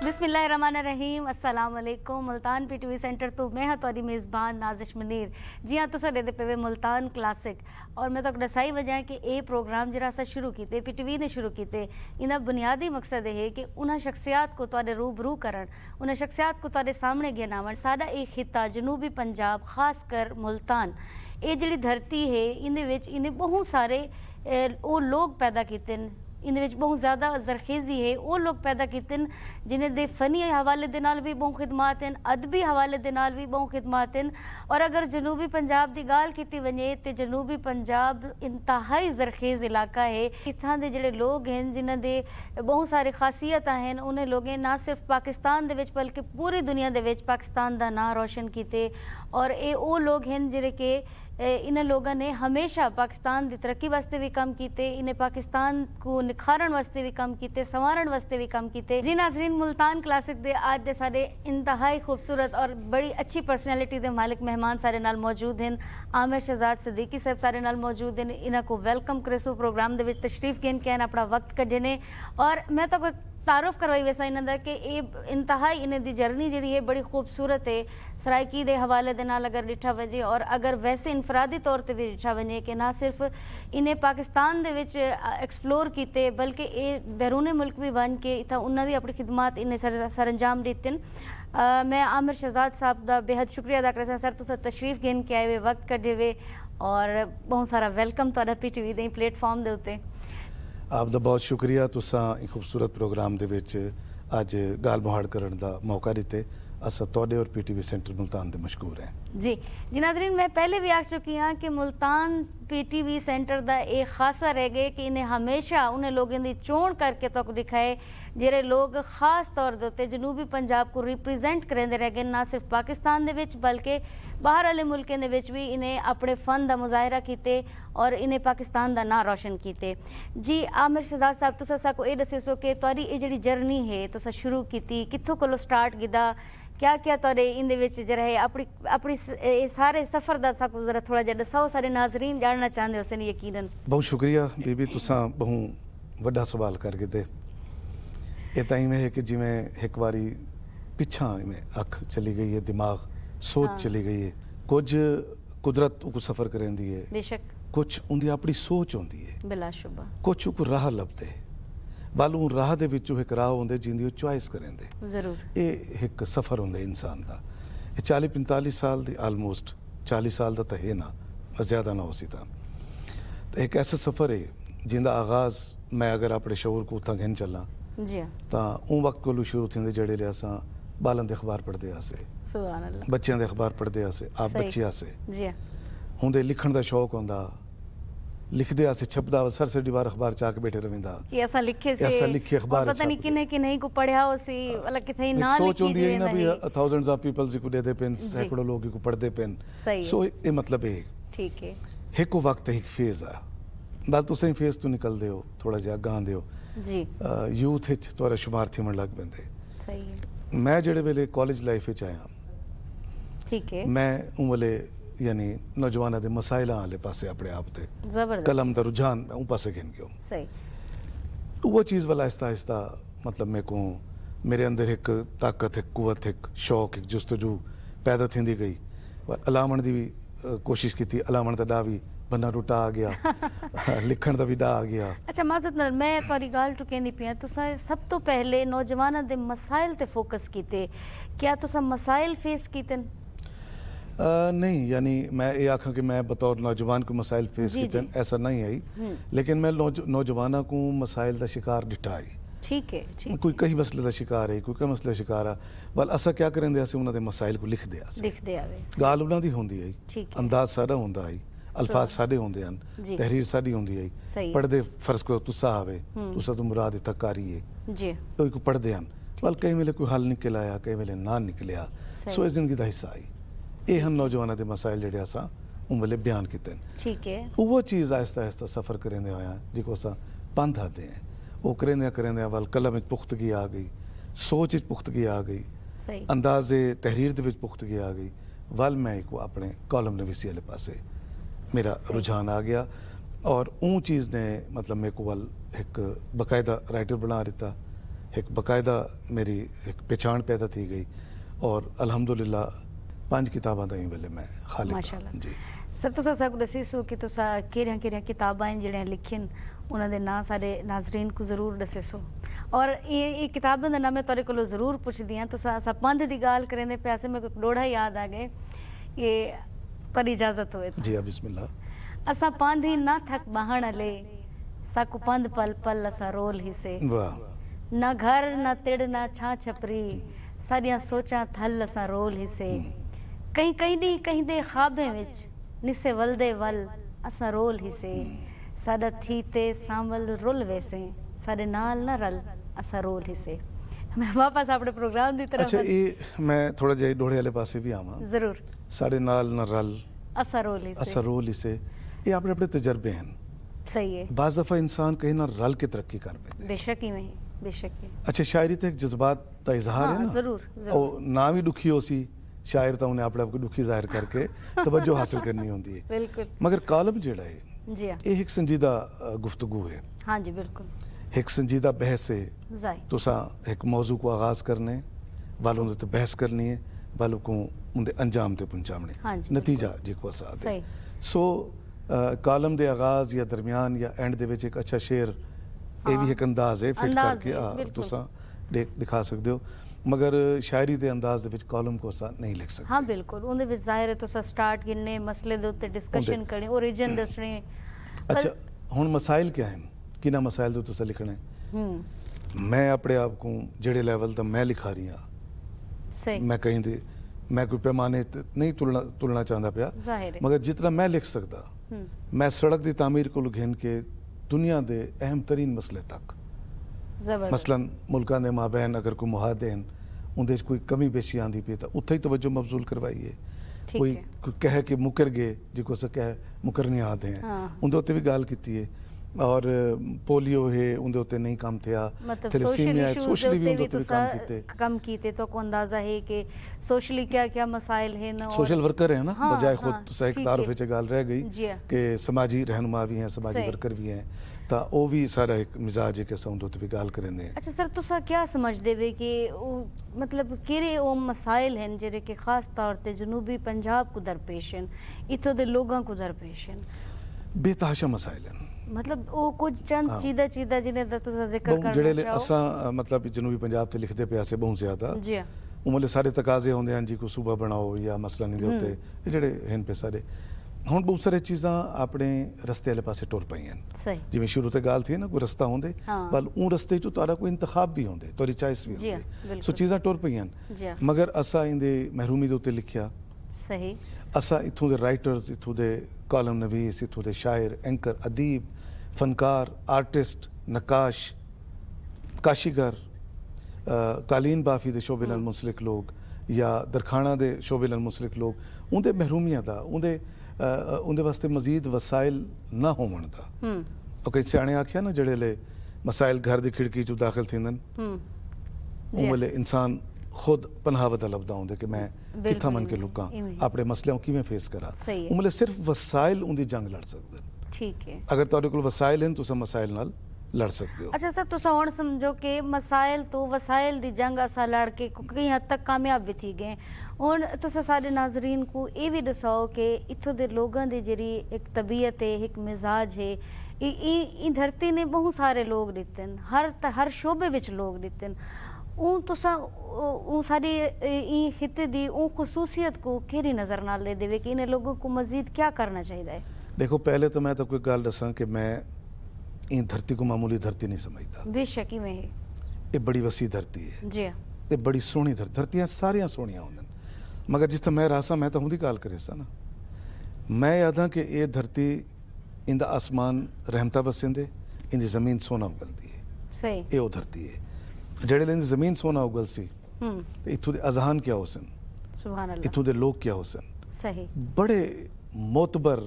बिस्मिल्लाहिर्रहमानिर्रहीम अस्सलाम वालेकुम। मुल्तान पीटीवी सेंटर तो मैं हाँ तुहाडी मेज़बान नाजिश मुनीर। जी हाँ, तुसां दे पे मुल्तान क्लासिक और मैं तो दसाई वजह है कि ये प्रोग्राम जरा असा शुरू किए पीटीवी ने शुरू किए। इना बुनियादी मकसद है कि उन्होंने शख्सियात को तुहाडे रूबरू करन, उन्होंने शख्सियात को तुहाडे सामने गिनावन। साडा एक खिता जनूबी पंजाब खास कर मुल्तान ये जी धरती है इन्हें बहुत सारे वो लोग पैदा किए, इन बहुत ज़्यादा जरखेज़ी है वो लोग पैदा किए जिन्हें दे फनी हवाले दे नाल भी बहुत खिदमात हैं, अदबी हवाले दे नाल भी बहुत खिदमात हैं। और अगर जनूबी पंजाब की गाल की वजे तो जनूबी पंजाब इंतहाई जरखेज़ इलाका है। इत्थां दे जिहड़े लोग हैं जिन्हां दे बहुत सारी खासियत हैं, उन्हें लोगों ना सिर्फ पाकिस्तान दे विच बल्कि पूरी दुनिया दे विच पाकिस्तान का नाम रोशन किए। और ये वो लोग हैं जिहड़े कि इन लोगों ने हमेशा पाकिस्तान की तरक्की वास्ते भी काम किए, इन्हें पाकिस्तान को निखारण वास्ते भी काम किए, संवारण वास्ते भी काम किए। जी नाजरीन, मुल्तान क्लासिक दे आज दे सारे इंतहाई खूबसूरत और बड़ी अच्छी पर्सनैलिटी के मालिक मेहमान सारे नाल मौजूद हैं। आमिर शहजाद सदीकी साहब सारे नाल मौजूद हैं। इन्हों को वेलकम करेसो प्रोग्राम के तशरीफ गेन के अपना वक्त कढ़े ने। और मैं तो तारुफ करवाई वैसा इन्हों का कि ये इंतहाई इन्हें दी जर्नी जी है बड़ी खूबसूरत है। सराइकी के हवाले दे नाल अगर डिठा वजे और अगर वैसे इनफरादी तौर पर भी डिठा वजे कि ना सिर्फ इन्हें पाकिस्तान दे विच एक्सप्लोर किए बल्कि ये बैरूनी मुल्क भी बन के इतना उन्होंने भी अपनी खिदमात इन्हें सर अंजाम दिते। मैं आमिर शहजाद साहब का बेहद शुक्रिया अदा कर सर तुस तशरीफ गेन के आए हुए वक्त कढ़े हुए और बहुत सारा वेलकम तुहाडा पीटीवी दे प्लेटफॉर्म दे उत्ते। आपका बहुत शुक्रिया तुसां खूबसूरत प्रोग्राम दे विच अज गाल मुहाड़ करने का मौका दिते। असा तुहाडे और पीटीवी सेंटर मुल्तान दे मशहूर हैं। जी नाजरीन, मैं पहले भी आ चुकी हाँ कि मुल्तान पीटीवी सेंटर का एक खासा रह गए कि इन्हें हमेशा उन्हें लोगों की चोण करके तक दिखाए जेरे लोग खास तौर के उत्ते जनूबी पंजाब को रिप्रजेंट करेंदे रह गए, ना सिर्फ पाकिस्तान दे विच बल्कि बाहर वाले मुल्कों के विच भी इन्हें अपने फन का मुजाहरा किए और इन्हें पाकिस्तान का नाम रोशन किए। जी आमिर शहजाद साहब, तुस साको ये दसो कि तुहाडी ये जिहड़ी जर्नी है तुस शुरू की कित्थों कोलों स्टार्ट किया, क्या क्या तुहाडे इंदे विच जरा है अपनी अपनी सारे सफ़र का साको जरा थोड़ा जिहा दसाओ, सारे नाजरीन जानना चाहते हो सन यकीनन। बहुत शुक्रिया बीबी, तुसां बहुत वड्डा सवाल करके दे। ये तो इवें है कि जिमें एक बारी पिछा इवें अख चली गई है, दिमाग सोच चली गई है। कुछ कुदरत को सफ़र करेंदी है, बेशक कुछ उनकी अपनी सोच होंदी है, बिलाशुबा कुछ को राह लभदे वाल उन राह दे विचों एक राह होंदे जिंदी चॉइस करेंदे। जरूर ये एक सफ़र होंदा इंसान का। ये 40-45 साल दी ऑलमोस्ट 40 साल का तो है ना, बस ज़्यादा ना हो सी तो एक ऐसा सफ़र है जिंदा आगाज़ मैं अगर अपने शौर को उतना घिन चला जी तो उन वक्त को शुरू थी जड़े असां बालन के अखबार पढ़ते आसे, सुभान अल्लाह, बच्चों के अखबार पढ़ते आसे, आप बच्चे आसे जी होंदे लिखण का शौक होंदा, लिखते आसे छपदा सर से बार अखबार चाक बैठे रविंदा कि ऐसा लिखे से ऐसा लिखे अखबार पता नहीं किने कि नहीं को पढ़या हो सी वाला किथे ना लिखी सोच होंदी है ना भी नहीं। थाउजेंड्स ऑफ पीपल्स को देते पेन, सैकड़ों लोग को पढ़ते पेन। सो ये मतलब है ठीक है एक वक्त एक फेज आ बात तो सही फेज तो निकलदे हो थोड़ा जिहा गांदे हो जी यूथ विच तुहारा शुमार थीमण लग पैंदे। सही है, मैं जेड़े वेले कॉलेज लाइफ विच आया ठीक है, मैं उन वेले यानी नौजवानों के मसाइलों वाले पासे अपने आप से जबरदस्त कलम का रुझान मैं उन पासे गिन गयो। सही वो चीज़ वाला आहिस्ता आहिस्ता मतलब मेरे को मेरे अंदर एक ताकत, एक कुवत, एक शौक, एक जुस्तजू पैदा थी गई। अलामण की भी कोशिश की थी, अलामण का डा भी बन्ना टुटा आ गया लिखण का भी डा आ गया। अच्छा माजत नाल मैं तुहारी गाल टुकेंदी पिया, तुसा सब तो पहले नौजवानों के मसाइल ते फोकस कीते, क्या तुसा मसाइल फेस कीते? नहीं यानी मैं ये आखा कि मैं बतौर नौजवान को मसाइल फेस किए ऐसा नहीं आई, लेकिन मैं नौजवानों को मसाइल का शिकार डिठा आई। ठीक है, ठीक कोई कई मसले का शिकार है, कोई कई मसले का शिकार आ वाल असा क्या करेंदे असीं उन्हां दे मसाइल को लिख दिया लिख दे आवे गाल उन्हां दी होंदी आई, ठीक है, अंदाज साडा होंदा आई, अल्फाज साडे होंदे हन, तहरीर साडी होंदी आई, सही पढ़दे फर्ज करो तुसा आवे तुसा तो मुराद इत्था कारी है जी कोई को पढ़दे हन वाल कई वेले कोई हल निकल आया, कई वेले ना निकलिया। सो इस जिंदगी दा हिस्सा आई। ये हम नौजवानों के मसाइल जेड़े असां उन वेले बयान कीते। ठीक है, वो चीज़ आहिस्ता आहिस्ता सफ़र करेंदे होया जिको असां पंथ आते हैं वो करेंदे वाल कलम विच पुख्तगी आ गई, सोच विच पुख्तगी आ गई, सही अंदाजे तहरीर दे विच पुख्तगी आ गई वाल मैं एक अपने कॉलम नवीसी वाले पासे मेरा रुझान आ गया और उन चीज़ ने मतलब मेरे को वाल एक बाकायदा राइटर बना दिता। एक बाकायदा मेरी एक पहचान पैदा थी गई और अल्हम्दुलिल्लाह 5 किताबां ताईं वेले मैं खालिक माशाअल्लाह। जी सर तुसा सानू दसीसो कि तुसा केड़ियां किताबां जेड़ियां लिखिन उन्हां दे नाम सारे नाजरीन को जरूर दसीसो और ये किताबां दा नाम मैं तुहाडे कोलों जरूर पुछदी हां। तुसा असा पंध दी गाल करेंदे पैसे मेरे को डोड़ा याद आ गए ये पर इजाजत होए जी हाँ बिस्मिल्लाह असा पंध ही ना थक बहण ले साकू पंध पल पल असा रोल हिसे वाह ना घर ना तिड़ ना छा छपरी सारियां सोचां थल असा रोल हिसे कहीं कहीं दी कहीं दे ख्वाबे विच निसे वलदे वल असा रोल हिसे साडा थीते सांवल रुल वैसे साडे नाल ना रल असा रोल हिसे। मैं वापस अपने प्रोग्राम दी तरफ अच्छा ये मैं थोड़ा जिहा डोड़े वाले पासे भी आवां जरूर साढ़े नाल न रल असा रोल हिसे असर रोल इसे ये अपने अपने तजर्बे हैं। सही है बाज़ दफ़ा इंसान कहीं ना रल के तरक्की कर पैंदा है। बेशक ही में बेशक ही अच्छा शायरी तो एक जज्बात का इजहार है हाँ, ना जरूर, जरूर। और ना भी दुखी हो सी शायर तो उन्हें अपने आप को दुखी जाहिर करके तवज्जो हासिल करनी होती है बिल्कुल मगर कालम जेड़ा है जी हाँ ये एक संजीदा गुफ्तगू है हाँ जी बिल्कुल एक संजीदा बहस है जाई तुसा एक मौजू को आगाज करने वालों ते बहस करनी है वालों को उनके अंजाम ते पहुंचाने हाँ जी, नतीजा जिको असा दे सही। सो कालम दे आगाज या दरमियान या एंड दे विच एक अच्छा शेर ये भी एक अंदाज है फिट अंदाज करके है, बिल्कुल। तुसा दिखा सकते हो मगर शायरी दे अंदाज दे विच कॉलम को असा नहीं लिख सकते हाँ बिल्कुल उनदे विच जाहिर है तुसा स्टार्ट किन्ने मसले दे उत्ते डिस्कशन उंदे- करनी ओरिजिन दसने अच्छा हुन मसाइल क्या हैं किना मसाइल दे तुसा लिखने मैं अपने आप को जेड़े लेवल तक मैं लिखा रही हाँ सही मैं कहीं दे मैं कोई पैमाने ते नहीं तुलना चाहता पिया जाहिर है मगर जितना मैं लिख सकता मैं सड़क की तामीर को घेन के दुनिया के अहम तरीन मसले तक जबरदस्त मसलन मुल्कां दे माबैन अगर कोई मुहादे हैं उनदे च कोई कमी पेशी आंदी पई तो उत्थे ही तवज्जो मबजूल करवाइए ठीक कोई है। कोई कहे कि मुकर गए जिको से कहे मुकरने आते हैं हाँ। उनदे उत्ते भी गाल की है और पोलियो है उनदे उत्ते नहीं काम थिया मतलब थैलेसीमिया है, सोशल सोशली भी इश्यूज उनदे उत्ते भी काम कीते कम कीते तो को अंदाजा है कि सोशली क्या क्या मसाइल हैं और सोशल वर्कर है ना हाँ, बजाय खुद हाँ, तुसा एक ठीक तारुफ है। च गाल रह गई जी हाँ। कि समाजी रहनुमा भी हैं समाजी सही। वर्कर भी हैं तो वो भी सारा एक मिजाज है कि असां उंदे उत्ते भी गाल करेंदे हैं अच्छा सर तुसा क्या समझदे वे कि मतलब केड़े ओ मसाइल हैं जेरे के खास तौर ते जनूबी पंजाब को दरपेश हैं इत्थों दे लोगां को दरपेश हैं बेतहाशा मसाइल हैं मतलब ओ कुछ चंद हाँ। चीदा जिन्हें दा तुसा जिक्र बहुत जेड़े करना चाहो असां मतलब जनूबी पंजाब ते लिखदे पे असे बहुत ज्यादा जी हाँ उमले सारे तकाजे होंदे हैं जी को सूबा बनाओ या मसलन दे उत्ते ये जेड़े हैं पे सारे हुण बहुत सारे चीज़ां अपने रस्ते वाले पासे टुर पईयां सही जिवें शुरू ते गाल थी ना कोई रस्ता होंदे हाँ। वल उन रस्ते चो तारा कोई इंतखाब भी होंदे तोरी चॉइस भी जी हाँ, होंदी बिल्कुल। सो चीज़ां टुर पईयां जी हाँ मगर असां इंदे महरूमी दे उत्ते लिखिया सही असां इत्थों दे राइटर्स इत्थों दे कॉलम नवीस इत्थों दे शायर एंकर अदीब फनकार आर्टिस्ट नकाश काशीगर कालीन बाफी दे शोबे नाल मुंसलिक लोग या दरखाना दे शोबे नाल मुंसलिक लोग उंदे महरूमियां दा उंदे वास्ते मजीद वसाइल ना होवण दा और कई सियाणे आख्या ना जड़े ले मसाइल घर दी खिड़की चो दाखिल थींदन जी उमले इंसान खुद पनाहवत लभदा होंदे कि मैं बिल्कुल कित्था मन के इवें, लुकां इवें। अपने मसलों किवें फेस करा सही है। उमले सिर्फ वसाइल उंदी जंग लड़ सकदे ठीक है अगर तुहाडे कोल वसाइल हैं तुसां मसाइल नाल लड़ सकदे हो अच्छा सर तुसा हुण समझो कि मसाइल तो वसाइल दी जंग असा लड़ के कई हद तक कामयाब भी थी गए हुण तुसा सारे नाजरीन को ये भी दसाओ कि इत्थों दे लोगां दी जेह्ड़ी एक तबीयत है एक मिजाज है ई धरती ने बहुत सारे लोग दित्ते न हर शोबे विच लोग दित्ते न ऊं तुसा ऊं सारी ई खिते दी ऊं खसूसियत को केरी नज़र नाल ले देवे कि इन्हें लोगों को मजीद क्या करना चाहिए है देखो पहले तो मैं तो कोई गल दसां कि मैं इन धरती को मामूली धरती नहीं समझता बेशक ही में है ये बड़ी वसी धरती है जी हाँ ये बड़ी सोहनी धरतियां सारियां सोहनियां होंदन मगर जिथे मैं रहा मैं तो उंदी गल करे सा ना मैं याद हाँ कि ये धरती इंदा आसमान रहमता बसिंदे इंदी जमीन सोना उगलती है सही ये वो धरती है जेड़े इंदी जमीन सोना उगल सी ते इत्थों दे अजहान क्या हो सन सुभान अल्लाह इत्थों दे लोग क्या हो सन सही बड़े मोतबर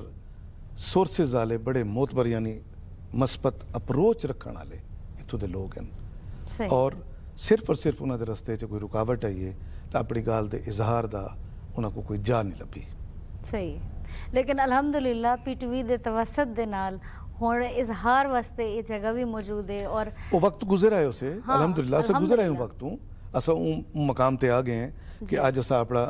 सोर्सेज आले बड़े मोतबर यानी मस्बत अप्रोच रखने वाले इत्थों दे लोग हैं सही और सिर्फ उन्होंने रस्ते च कोई रुकावट आई है तो अपनी गाल के इजहार का उन्होंने कोई जा नहीं लभी सही है। लेकिन अल्हम्दुलिल्लाह पीटीवी दे तवसत दे नाल हुण इजहार वास्ते ये जगह भी मौजूद है और वो वक्त गुजर आए उसे हाँ, अल्हम्दुलिल्लाह से गुजर आए अल्हम्दुलिल्लाह। वक्त तू असा उन मकाम ते आ गए हैं कि जी। आज असा अपना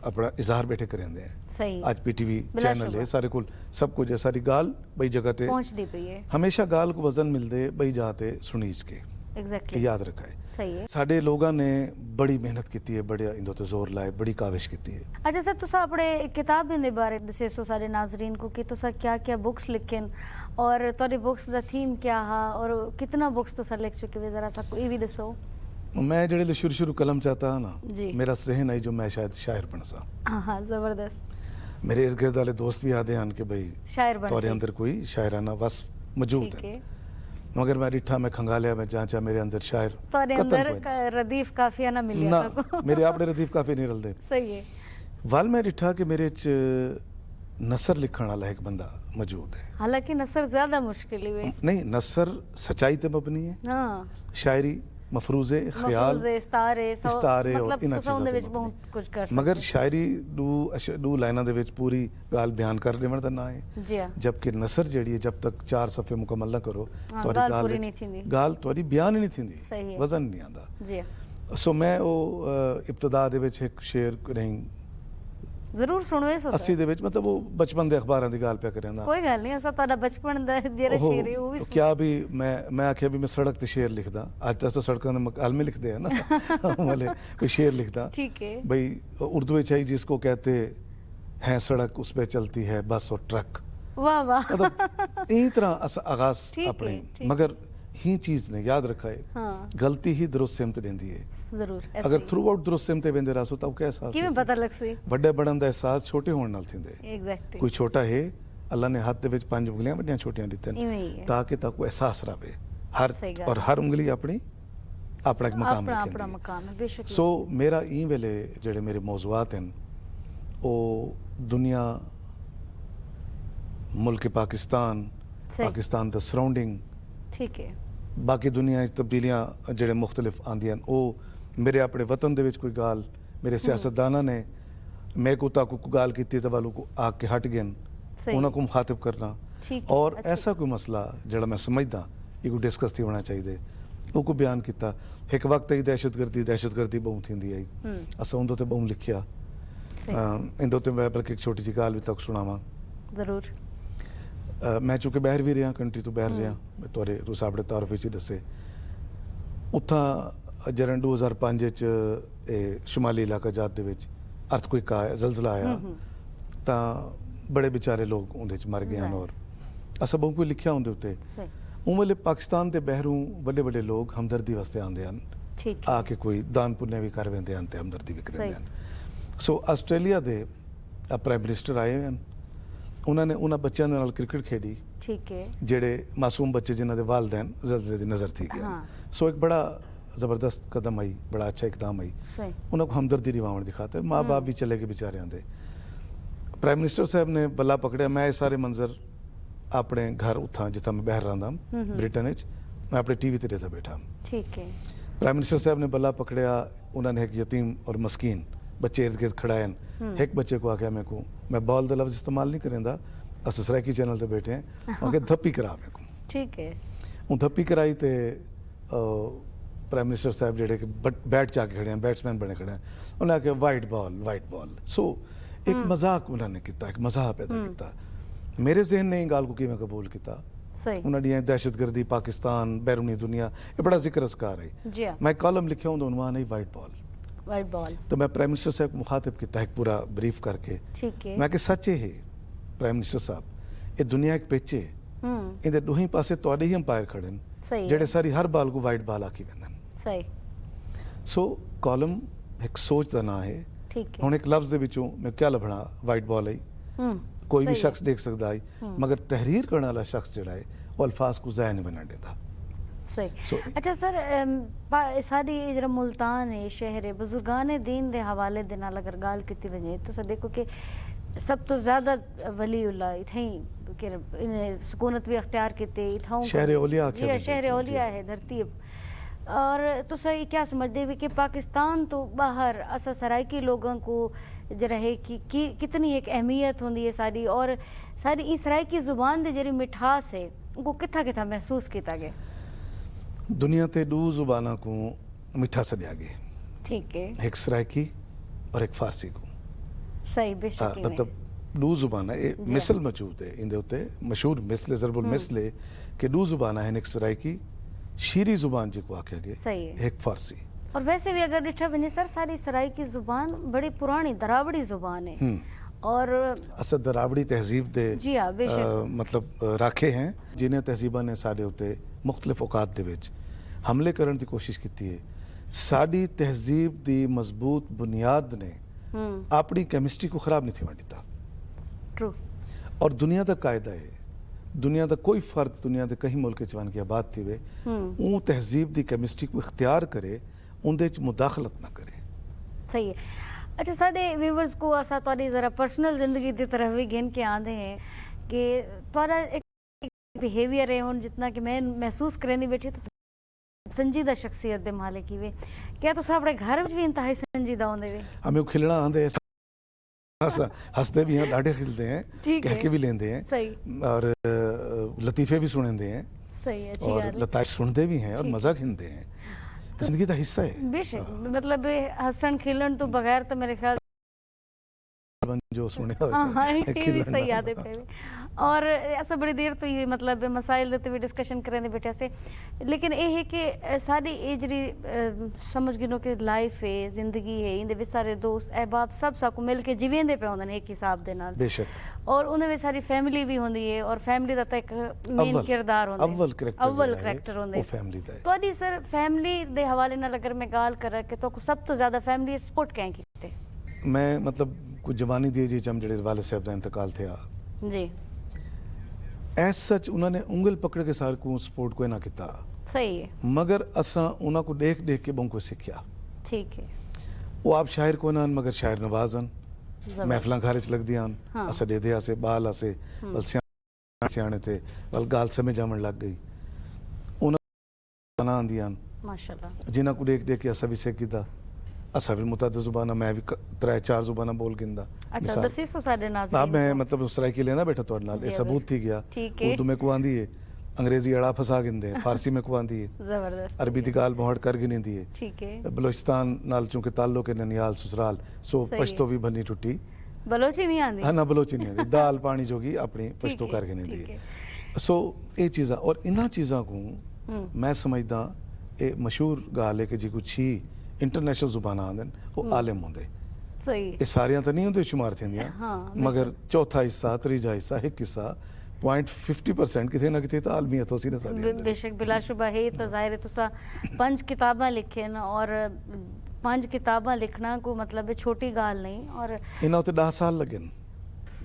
अपना इजहार बैठे करेंदे हैं सही आज पीटीवी बिला चैनल है शुबा। सारे कुल सब कुछ है सारी गाल बई जगह ते पहुंचदी पई है हमेशा गाल को वजन मिलदे बई जाते सुनीज के एग्जैक्टली याद रखा है सही है साडे लोगों ने बड़ी मेहनत की है बड़े इंदो ते जोर लाए बड़ी काविश की है अच्छा सर तुसा अपने किताबें दे बारे दसे सो सारे नाजरीन को कि तुसा क्या क्या बुक्स लिखन और तोरी बुक्स दा थीम क्या हा और कितना बुक्स तुसा लिख चुके वे जरा सा कोई भी दसो मैं जड़े शुरू शुरू कलम चाहता है ना जी। मेरा जहन आई जो मैं शायद शायर बन सा हाँ जबरदस्त मेरे इर्द गिर्द वाले दोस्त भी आते हैं कि भाई शायर बन तोरे सी। अंदर कोई शायराना बस मौजूद ठीक है है मगर मैं डिठा मैं खंगालिया मैं जांचा मेरे अंदर शायर तोरे कतन अंदर कोई नहीं। रदीफ काफिया ना मिलिया ना तको मेरे आपने रदीफ काफी नहीं रलदे सही है वाल मैं डिठा कि मेरे च नसर लिखण वाला एक बंदा मौजूद है हालांकि नसर ज्यादा मुश्किल है नहीं नसर सच्चाई ते मबनी है हाँ शायरी मफरूजे ख्याल मफरूज़े, इस्तारे इस्तारे और मतलब इन्हां तुसा उनदे चीज़ां विच ते बहुत मबनी। कुछ कर मगर सकते शायरी दू लाइना दे विच पूरी गाल बयान कर देवण दा ना है हो। जी हाँ जबकि नसर जड़ी है जब तक 4 सफ़े मुकम्मल ना करो हाँ, तुहाडी गाल गाल पूरी विच नहीं थींदी। गाल तुहाडी बयान ही नहीं थींदी सही है। वजन नहीं आंदा जी हाँ सो मैं ओ इब्तदा दे विच एक शेर नहीं जरूर सुनवे सो 80 दे विच मतलब वो बचपन दे अखबारां दी गाल पे करंदा कोई गल नहीं असा तुहाडा बचपन दा जेरा ओहो, शेर है वो भी तो क्या भी मैं आख्या भी मैं सड़क ते शेर लिखदा आज तक तो सड़कों ने मकाल में लिखते हैं ना वाले कोई शेर लिखदा ठीक है भाई उर्दू में चाहिए जिसको कहते हैं सड़क उस पे चलती है बस और ट्रक वाह वाह मतलब ई तरह आगाज ठीक है, अपने ठीक। मगर ही चीज ने याद रखा है हाँ गलती ही दुरुस्त सिमत देंदी है जरूर अगर थ्रू आउट दुरुस्त सिमत वेंदे रहो तब क्या एहसास किवें पता लग सी ਵੱਡੇ ਬਣਨ ਦਾ एहसास छोटे होने नाल थिंदे एग्जैक्टली कोई छोटा है अल्लाह ने हाथ दे विच पंज उंगलियां ਵੱਡੀਆਂ ਛੋਟੀਆਂ ਦਿੱਤੀਆਂ इवें ही है ताकि ताको एहसास रहे हर सही गल और हर उंगली अपनी अपना एक मकाम अपना रखेंदी अपना है। मकाम है बेशक सो मेरा ई वेले जेड़े मेरे मौजूआत हैं वो दुनिया मुल्क पाकिस्तान सही। पाकिस्तान दा सराउंडिंग ठीक है बाकी दुनिया च तब्दीलियां जेड़े मुख्तलिफ आंदियां वो मेरे अपने वतन दे विच कोई गाल मेरे सियासतदाना ने मैं को ताकू को गाल की तो वालों को आके हट गए सही। उन्होंने को मुखातिब करना ठीक है, और अच्छी- ऐसा कोई मसला जड़ा मैं समझदा ये कोई डिस्कस थी होना चाहिए वो को बयान किया एक वक्त ही दहशतगर्दी बहुत थी आई असा उन ते बहुत लिखिया सही इंदो ते मैं बल्कि एक छोटी जी गाल भी तक सुनावा जरूर मैं चूंकि बाहर भी रहा कंट्री तो बाहर रहा मैं तुहारे तुस अपने तारफ विच ही दसे उत्थां जरन 2005 च शुमाली इलाका जात दे विच अर्थक्वेक आया जलजला आया तां बड़े बेचारे लोग उंदे च मर गए हैं और असा बहुत कोई लिखिया उंदे उत्ते सही उन वेले पाकिस्तान दे बहरूं बड़े बड़े लोग हमदर्दी वास्ते आंदे हैं ठीक है आके कोई दान पुण्य भी कर वेंदे हैं ते हमदर्दी भी करेंदे सही। हैं सो आस्ट्रेलिया दे प्राइम मिनिस्टर आए हैं उन्होंने उन्हां बच्चों दे नाल क्रिकेट खेडी ठीक है जेड़े मासूम बच्चे जिन्हां दे वालदैन जलजले दी नज़र थी गए हाँ। सो एक बड़ा ज़बरदस्त कदम आई बड़ा अच्छा इकदाम आई सही उन्होंने को हमदर्दी निभावण दी खातिर माँ बाप भी चले गए बेचारे दे प्राइम मिनिस्टर साहब ने बल्ला पकड़िया मैं ये सारे मंजर अपने घर उथा जिथा मैं बहर रहा ब्रिटेन विच मैं अपने टीवी ते देखता बैठा ठीक है प्राइम मिनिस्टर साहब ने बल्ला पकड़िया उन्होंने एक यतीम और मस्कीन बच्चे इर्द गिर्द खड़ाए एक बच्चे को आख्या मैं को मैं बॉल का लफ्ज इस्तेमाल नहीं करेंदा अस सराइकी चैनल ते बैठे हैं आके धप्पी करा मैं को ठीक है हूँ धप्पी कराई ते प्राइम मिनिस्टर साहब जेडे कि बैट जाके खड़े हैं बैट्समैन बने खड़े हैं उन्हें आख्या वाइट बॉल सो एक मजाक उन्होंने किया एक मजाक पैदा किया मेरे जहन ने गाल को किवें कबूल किया सही उन्होंने दहशतगर्दी पाकिस्तान बैरूनी दुनिया ये बड़ा जिक्र असकार है जी हाँ मैं कॉलम लिखा हूँ उनवान है वाइट बॉल वाइट बॉल तो मैं प्राइम मिनिस्टर साहब को मुखातिब किया एक पूरा ब्रीफ करके ठीक है मैं कि सच्चे है प्राइम मिनिस्टर साहब ये दुनिया एक पिच है इहदे दोही पासे तुहाडे ही अंपायर खड़े ने सही जेड़े सारी हर बाल को वाइट बॉल आखी वेंदे सही सो कॉलम एक सोच का ना है ठीक है हुण एक लफ्ज दे विचों मैं क्या लभना वाइट बॉल है कोई भी सही शख्स देख सकता है मगर तहरीर करने वाला शख्स जड़ा है वो अल्फाज को ज़ाया नहीं बना देता सही So- अच्छा सर साडी जरा मुल्तान है शहर है बुजुर्गान दीन दे हवाले दे नाल अगर गाल कीती वजे तो सर देखो कि सब तो ज्यादा वलीउल्लाह इथई के इन्हें सुकूनत भी अख्तियार कीते इथाऊ शहर औलिया आख्या जी वंदे, शहर जी। औलिया है धरती और तो सही क्या समझते भी कि पाकिस्तान तो बाहर असा सराइकी लोगों को जरा है कि कितनी एक अहमियत होंदी है सारी और सारी इस सराइकी ज़ुबान दे जरी मिठास है उनको किथा किथा महसूस किया गया? दुनिया ते दो जुबाना को मिठा सदिया गए, ठीक है, एक सराइकी और एक फारसी को। सही बेशक ही मतलब दो जुबाना ये जी। मिसल मौजूद है इंदे उते मशहूर मिसले ज़रबुल मिसले के दो जुबाना है, एक सराइकी शीरी जुबान जी को आख्या गया, सही है। एक फारसी। और वैसे भी अगर डिठा बने सर सारी सराय की जुबान बड़ी पुरानी दरावड़ी जुबान है और असद दरावड़ी तहजीब दे जी हाँ बेशक मतलब राखे हैं जिन्हें तहजीबा ने साडे उते मुख्तलिफ औकात दे विच हमले करने की कोशिश की है। साडी तहजीब दी मजबूत बुनियाद ने अपनी केमिस्ट्री को खराब नहीं थी वंडिता। ट्रू। और दुनिया का कायदा है, दुनिया का कोई फर्द दुनिया के कहीं मुल्क च वन की आबाद थी वे ऊ तहजीब दी केमिस्ट्री को इख्तियार करे, उनदे च मुदाखलत ना करे। सही है। अच्छा साडे व्यूवर्स को असा तोड़ी जरा पर्सनल जिंदगी की तरफ भी गिन के आंदे हैं कि तोड़ा एक बिहेवियर है हुन जितना कि मैं महसूस करनी बैठी तो संजीदा शख्सियत दे मालिक ही वे, क्या तुस अपने घर में भी इंतहाई संजीदा होंदे वे? हमें खिलना आंदे हंसते भी हैं, डांटे खिलते हैं, ठीक कह है। के भी लेंदे हैं सही और लतीफे भी सुनेंदे हैं सही है, अच्छी और गल है। लताश सुनते भी हैं और ठीक। मजा खिलते हैं। जिंदगी का हिस्सा है बेशक मतलब हसन खिलन तो बगैर तो मेरे ख्याल जो सुने हाँ ये भी खिलना। सही आदत है। और ऐसा बड़ी देर तो ये मतलब मसाइल देते हुए डिस्कशन करें बेटे से, लेकिन ये है कि सारी ये जी समझ गिनो कि लाइफ है जिंदगी है इंदे विच सारे दोस्त अहबाब सब साकू मिल के जिवेंदे पे होंदे ने एक हिसाब दे नाल, बेशक और उन्हें विच सारी फैमिली भी होंदी है और फैमिली दा तो एक मेन किरदार होंदा है, अव्वल करैक्टर अव्वल करैक्टर होंदे वो फैमिली दा है। तो सर फैमिली दे हवाले नाल अगर मैं गाल करा कि तो सब तो ज्यादा फैमिली सपोर्ट कैं कीते? मैं मतलब कुछ जवानी दी जी जम जड़े वाले साहब का इंतकाल थे जी एज सच उन्होंने उंगल पकड़ के सार को सपोर्ट कोई ना किया, सही है, मगर असा उन्हों को देख देख के बहु कुछ सीखा। ठीक है, वो आप शायर को ना मगर शायर नवाजन जबरदस्त। महफिल घर च लगदियां हाँ। असा देदे आसे बाल आसे बल सियाने थे बल गाल समय जामन लग गई उन्होंने आंदियां माशाल्लाह जिन्हों को देख देख के असा भी सीखीदा। असा भी मुताद जुबाना मैं भी त्रै चार जुबाना बोल गिंदा। अच्छा दसीसो साडे हाँ नाज़रीन मैं को। मतलब उस तरह की लेना बैठा तो नाल ये जी, सबूत थी गया। ठीक है। उर्दू में को आंदी है, अंग्रेजी अड़ा फसा गिंदे, फारसी में को आंदी है, जबरदस्त, अरबी दी गाल बहुड़ कर गिनी है। ठीक है, बलोचिस्तान नाल चूंकि ताल्लुक है ननियाल ससुराल सो सही पश्तो भी बनी टुटी। बलोची नहीं आंदी? हाँ ना बलोची नहीं आंदी, दाल पानी जोगी अपनी पश्तो है, कर गिनी ठीक दी। है। सो ये चीज़ा और इन्हां चीज़ां को मैं समझदा ये मशहूर गाल है कि जी कुछ ही इंटरनेशनल जुबाना आंदन वो आलिम होंदे। सही ये सारियां तो नहीं होंदे शुमार थींदियां, हाँ, मगर चौथा हिस्सा त्रीजा हिस्सा एक हिस्सा 0.50% किथे ना किथे तो आलमियत होसी ना साडी बेशक बिलाशुबा है तो जाहिर है तुसा 5 किताबां लिखन और 5 किताबां लिखना को मतलब है छोटी गाल नहीं, और इन्हां ते 10 साल लगे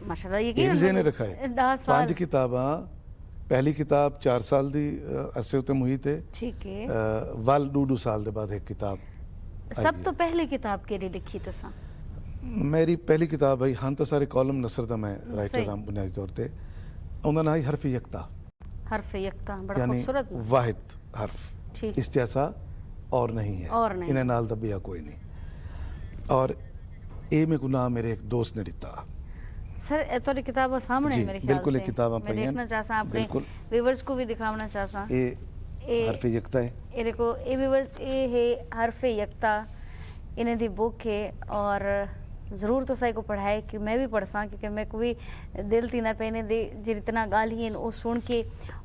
माशाल्लाह ये यकीन भी ज़हन रखा है। 10 साल 5 किताबां पहली किताब 4 साल दी अरसे उते मुहित है, ठीक है। वल 2 साल दे बाद एक किताब सब तो पहली किताब केड़ी लिखी तुसा? मेरी पहली किताब भाई हाँ तो सारे कॉलम नसर दा मैं सही। राइटर राम बुनियादी तौर पे उन्होंने नाई हरफ यकता हरफ यकता बड़ा यानी खूबसूरत नाम। वाहिद हर्फ ठीक इस जैसा और नहीं है, और नहीं। इन्हें नाल दबिया कोई नहीं। और ए में गुनाह मेरे एक दोस्त ने दिता सर ए तोरी किताब सामने जी, है मेरे ख्याल बिल्कुल ये से। किताबां मैं पईयां, देखना चाहता अपने बिल्कुल। व्यूअर्स को भी दिखाना चाहता ए ए हरफ यकता है। ये देखो ये व्यूअर्स ये है हरफ यकता इन्हें दी बुक है, और ज़रूर तो सही को पढ़ाए कि मैं भी पढ़ सा क्योंकि मैं को भी दिल थी ना पे ने दे जितना गाल ही वो सुन के,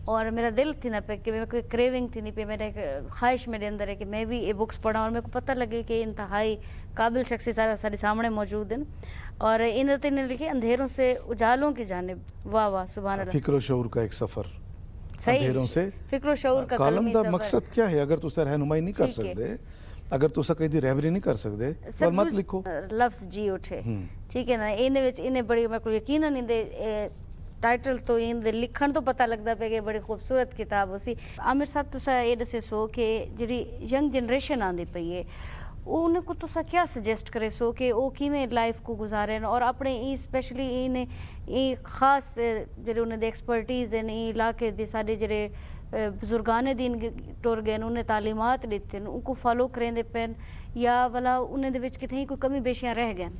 और मेरा दिल थी ना पे कि मैं कोई क्रेविंग थी नहीं पे, मेरा एक ख्वाहिश मेरे अंदर है कि मैं भी ये बुक्स पढ़ा और मेरे को पता लगे कि इंतहाई काबिल शख्सी सारे सामने मौजूद हैं। और इन ने लिखे अंधेरों से उजालों की जानिब। वाह वाह सुभान अल्लाह, फिक्र शऊर का एक सफर सही अंधेरों से फिक्र शऊर का कॉलम कलमी दा सफर। मकसद क्या है? अगर तुसा रहनुमाई नहीं कर ठीक है। सकते, अगर तुसा कहीं दी रहबरी नहीं कर सकते सर और मत कुछ लिखो। लफ्ज़ जी उठे, ठीक है ना। इन्हें विच इन्हें बड़ी मैं को यकीनन इंदे टाइटल तो इंदे लिखण तो पता लगता पे कि बड़ी खूबसूरत किताब उसी। आमिर साहब तुसा ये दसे सो कि जिहड़ी यंग जनरेशन आंदी पई है उन्हें को तुसा क्या सजेस्ट करे सो कि वो किवें लाइफ को गुजारन, और अपने ई स्पेशली इन्हें ई खास जेह्ड़े उन्हें दे एक्सपर्टीज हैं ई इलाके दे सारे जेह्ड़े बुजुर्गाने दिन टुर गए उन्हें तालीमात दिते उनको फॉलो करेंदे पेन, या भला उन्हें दे विच कितें कोई कमी बेशियां रह गए?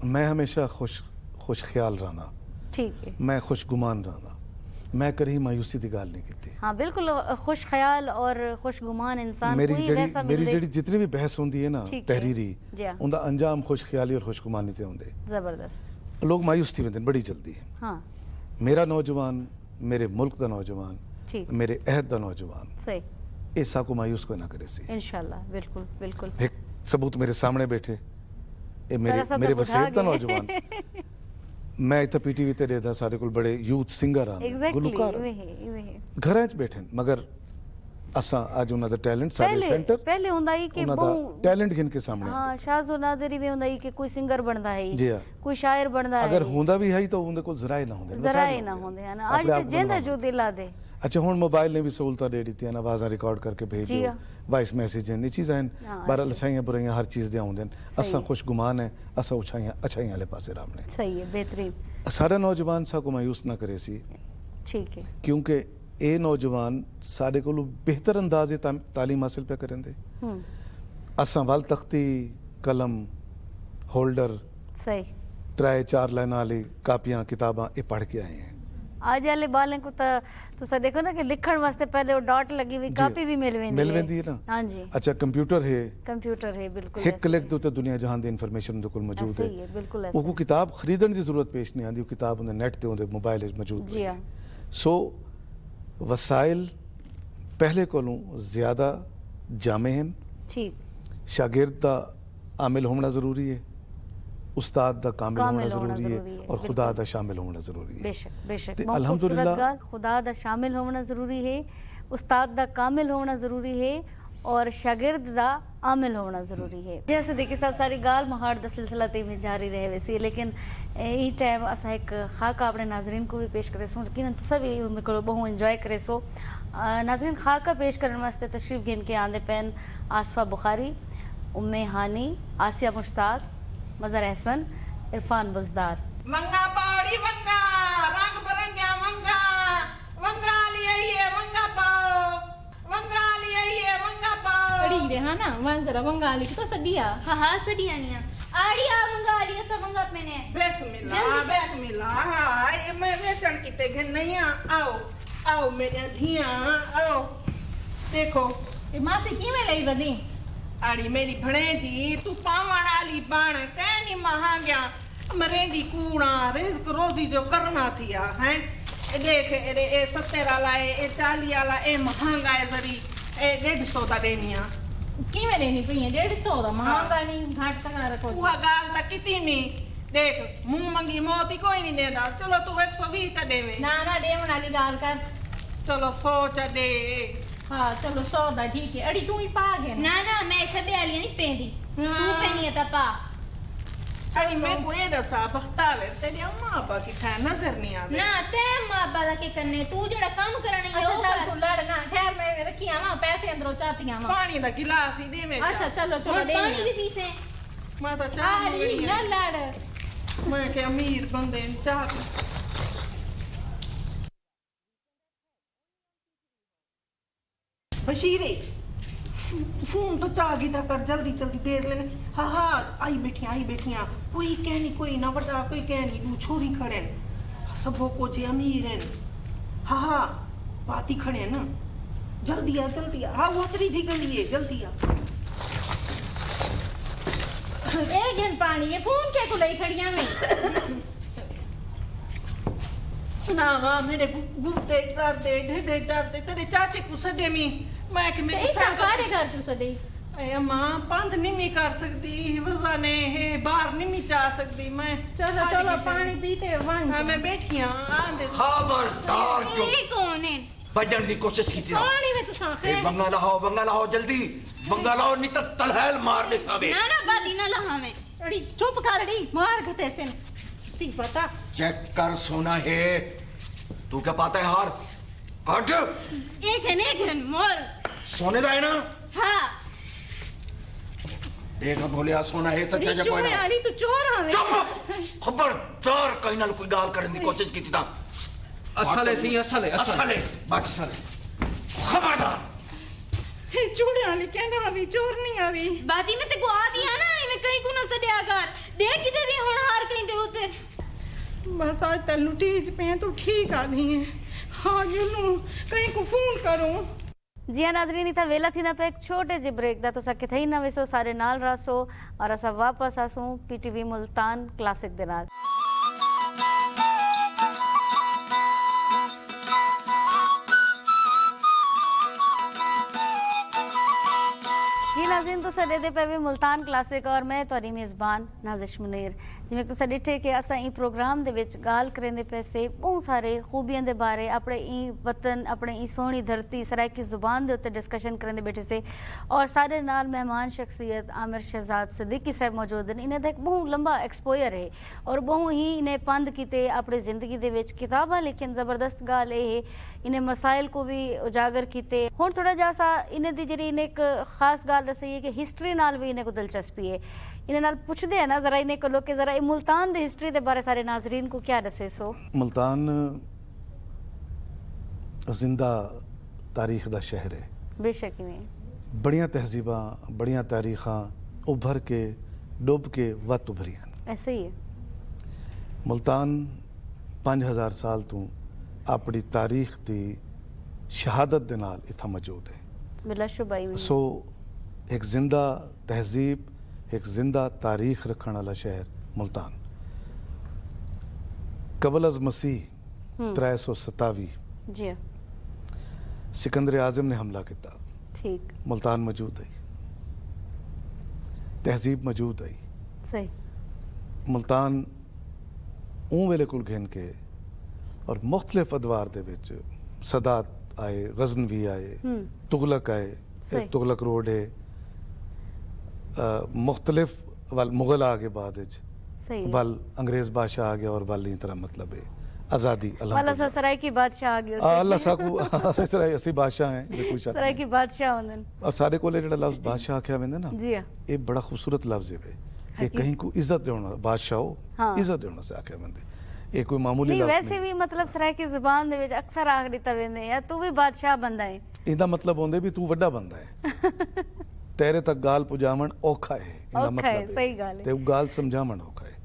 मैं हमेशा खुश ख्याल रहना, ठीक है, मैं खुश गुमान रहना। मैं करी मायूसी की गल नहीं की। हाँ बिल्कुल, खुश ख्याल और खुशगुमान इंसान मेरी कोई जड़ी वैसा मेरी मिले। जड़ी जितनी भी बहस होंदी है ना ठीक है। तहरीरी, जी हाँ। उनका अंजाम खुश ख्याली और खुशगुमानी ते होंदे। जबरदस्त। लोग मायूस थी वेंदे बड़ी जल्दी। हाँ मेरा नौजवान, मेरे मुल्क का नौजवान, ठीक, मेरे अहद का नौजवान सही, ऐसा को मायूस कोई ना करे सी। इंशाल्लाह, बिल्कुल बिल्कुल। एक सबूत मेरे सामने बैठे, ये मेरे सारा मेरे सब वसेब दा उठा गए। नौजवान। मैं इतना पीटीवी ते देता सारे कोल बड़े यूथ सिंगर आ एग्जैक्टली गुलकार इवे घरां च बैठे मगर असां अज उन्हां दा टैलेंट सारे पहले सेंटर पहले हुंदा ही कि उन्हां दा बहु टैलेंट गिन के सामने हाँ आंदा। शाहजो नादरी भी हुंदा ही कि कोई सिंगर बनदा है, जी हाँ। कोई शायर बनदा है, अगर होंदा भी है तो उनके कोल जराए ना होंदे, जरा ही ना होंदे है ना। आज अपने आप ते को जेंदा बनवाओ। जो दिला दे। अच्छा हुन मोबाइल ने भी सहूलतां दे दी हैं, आवाज़ां रिकॉर्ड करके भेज जी दो, हाँ। वॉइस मैसेज हैं, ये चीज़ां हैं। हाँ, बहरहाल ऐसे। अच्छाइयां बुराइयां हर चीज़ दे आउंदे हैं। असां है। खुशगुमान है, असां अच्छाइयां वाले पासे रामने। सही है, बेहतरीन, सारा नौजवान सा को मायूस ना करे सी, ठीक है। क्योंकि ये नौजवान सारे को बेहतर अंदाजे तालीम हासिल पे करेंदे। असां वल तख्ती कलम होल्डर सही। 3-4 लाइन वाली कापियां किताबां ये पढ़ के आए हैं। आज वाले बालें को तुसा देखो ना कि लिखण वास्ते पहले वो डॉट लगी हुई कापी भी मिल वेंदी है ना। हाँ जी, अच्छा कंप्यूटर है, कंप्यूटर है, बिल्कुल एक ऐसे क्लिक ही। दे उत्ते दुनिया जहान दी इन्फॉर्मेशन उनके कोल मौजूद ऐसे है। ही है, बिल्कुल ऐसे। वो किताब खरीदने की जरूरत पेश नहीं आती, वो किताब उन्हें नेट ते उनके मोबाइल में मौजूद जी हाँ। सो वसाइल पहले कोलों ज्यादा जामे हैं। ठीक, शागिर्द दा आमिल होना जरूरी है, उस्ताद दा कामिल होना कामिल होना जरूरी है, जरूरी है, और खुदा बिल्कुल। दा शामिल होना जरूरी है। बेशक बेशक, ते बहुत खूबसूरत अल्हम्दुलिल्लाह गाल। खुदा दा शामिल होना ज़रूरी है, उस्ताद दा कामिल होना ज़रूरी है, और शागिर्द दा आमिल होना ज़रूरी है। जैसे देखिए साहब सारी गाल महाड़ दा सिलसिला ते में जारी रहे वैसी, लेकिन ई टाइम असा एक खाका अपने नाजरीन को भी पेश करे सो, लेकिन तुसा भी मेरे को बहु इंजॉय करे सो। नाजरीन खाका पेश करने वास्ते तशरीफ गिन के आंदे पैन आसफा बुखारी, उम्मे हानी, आसिया मुश्ताक, मज़र एहसन, इरफान बुजदार। मंगा पाड़ी मंगा रंग बिरंगा मंगा मंगा लिए मंगा पाओ मंगा लिए मंगा पाओ अड़ी रे हाँ ना वन जरा बंगाली की तो सदिया हाँ हाँ सडियानिया आड़िया मंगालिया सब मंगा मैंने बिस्मिल्लाह हाय मैं वेतन किते घन नहीं आओ आओ मेरे धिया आओ देखो ये मासी की में लई बदी आड़ी मेरी भणेजी तू पावण आली बाण कहनी महा गया मरेंदी कूड़ा रिस्क रोजी जो करना थिया हैं देख ए 70 वाला ए 40 वाला ए महंगा है जरी ए 150 दा देनिया की में लेनी पई है 150 दा महंगा नहीं घाट तक रखो उहा गाल ता किती नहीं देख मुंह मंगी मोती कोई नहीं देदा चलो तू 120 च देवे ना ना देवन वाली गाल कर चलो 100 च दे हाँ चलो 100 दा ठीक है अड़ी तू ही पा गए ना ना मैं छबे आलिया नहीं पेंदी तू हाँ। पेनी है तपा अड़ी मैं कोई दसा बख्तावे तेरी अम्मा अब्बा की था नजर नहीं आवे ना ते मां बाला के करने तू जेड़ा काम करनी है अच्छा वो चल तू कर लड़ ना ठहर मैं रखी आवा पैसे अंदरों चाहती आवा पानी दा गिलास ही दे में अच्छा चलो चलो और दे पानी भी पीसे मैं तो चाह अड़ी मंगनी ना है लड़ मैं के अमीर बंदे ने चाह बशीरे फोन तो चागी था कर जल्दी जल्दी देर लेने हाँ हाँ आई बैठिया कोई कहनी कोई ना बड़ा कोई कहनी तू छोरी खड़े न सबो को जे अमीर हैं हाँ हाँ बाती खड़े हैं ना जल्दी आ हाँ वो तरी जी गली है जल्दी आ एक घन पानी ये फोन के को लई खड़िया में ना हाँ मेरे गुर्दे दर्द ढेडे दर्द तेरे चाचे को सदे में मैं कि मेरे एक सारे घर तू सदी ए मां पंध नहीं मी कर सकती वजह ने है बाहर नहीं मी जा सकती मैं चलो चलो पानी पीते वन हाँ मैं बैठी हाँ आंदे खबरदार जो ये कौन है बजन की कोशिश की थी ना पानी में तू साखे बंगा लाओ जल्दी बंगा लाओ नहीं तो तलहैल मार ले सावे ना ना बाजी ना लहा में अड़ी चुप कर अड़ी मार गते से सी पता चेक कर सोना है तू क्या पाता है हार कट एक है मोर सोने दा है ना हाँ देखा बोलिया सोना है सच्चा जब कोई चुप ना यारी तू चोर आवे चुप खबरदार कहीं ना कोई गाल करने की कोशिश की थी ना असले सी असले असले बस खबरदार चूड़े वाली कहना अभी चोर नहीं आवी बाजी में ते को आ दिया ना इमे कहीं को न सड़या कर देख किते भी हुन हार कहीं दे उते बस आज तक लुटीज पे तू ठीक आधी है हाँ यूं कहीं को फोन करूं जी हाँ नाज़रीन इतना वेला थी पे एक छोटे जे ब्रेक दा तुसा किथे ही ना वेसो सारे नाल रसो और असा वापस आसूं पीटीवी मुल्तान क्लासिक दे नाल। जी नाज़रीन तुसा दे पे मुल्तान क्लासिक और मैं तुहाडी मेज़बान नाज़िश मुनीर जिवें तुसा डिठे कि असां ई प्रोग्राम दे विच गाल करेंदे पे से बहुत सारे खूबियां दे बारे अपने ई वतन अपने ई सोहनी धरती सराइकी जुबान दे उत्ते डिस्कशन करेंदे बैठे से और सारे नाल मेहमान शख्सियत आमिर शहजाद सिद्दीकी साहब मौजूद हैं। इन्हें एक बहुत लंबा एक्सपोयर है और बहुत ही इन्हें पंद किते अपनी जिंदगी दे विच किताबां लिखन जबरदस्त गाल ये है इन्हें मसाइल को भी उजागर किते हुण थोड़ा जा सा इन्हें दी जेह्ड़ी इन्हें एक खास गाल दसी है कि हिस्टरी नाल भी इन्हें को दिलचस्पी है इन्हें नाल पुछदे हैं ना जरा इन्हें को लोग कि जरा मुल्तान दी हिस्टरी दे बारे सारे नाजरीन को क्या दसे सो। मुल्तान जिंदा तारीख दा शहर है बेशक ही में बड़ियां तहजीबां बड़ियां तारीखां उभर के डुब के वत उभरियां ऐसे ही है। मुल्तान 5000 साल तो अपनी तारीख की शहादत दे नाल इत्था मौजूद है बिला शुबा ही में सो एक जिंदा तहजीब एक जिंदा तारीख रखने वाला शहर मुल्तान कबल अज मसीह 327 जी हाँ, सिकंदर आजम ने हमला किया ठीक मुल्तान मौजूद है तहजीब मौजूद है सही मुल्तान ऊं वेले कुल घेन के और मुख्तलिफ अदवार दे विच सदात आए गजनवी आए तुगलक आए सही। एक तुगलक रोड है मुख्तलिफ वल मुगल आ गए बाद विच सही है। वल अंग्रेज बादशाह आ गया और वल इन तरह मतलब है आज़ादी वाला सा सराय की बादशाह आ गयो अल्लाह साकू असी बादशाह हैं ये कोई शक सराय की बादशाह होंदन और सारे कोले जेड़ा लफ्ज बादशाह आख्या वेंदे ना जी हाँ ये बड़ा खूबसूरत लफ्ज है ये कहीं को इज्जत देना बादशाह हो हाँ। इज्जत देना से आख्या वेंदे ये कोई मामूली नहीं लफ्ज वैसे नहीं भी मतलब सराय की जुबान दे विच अक्सर आख दिता वेंदे यार तू भी बादशाह बंदा है इंदा मतलब होंदे भी तू वड्डा बंदा है तेरे तक गाल पुजावण औखा है इंदा औखा है, मतलब सही गाल है। ते गाल समझावण औखा है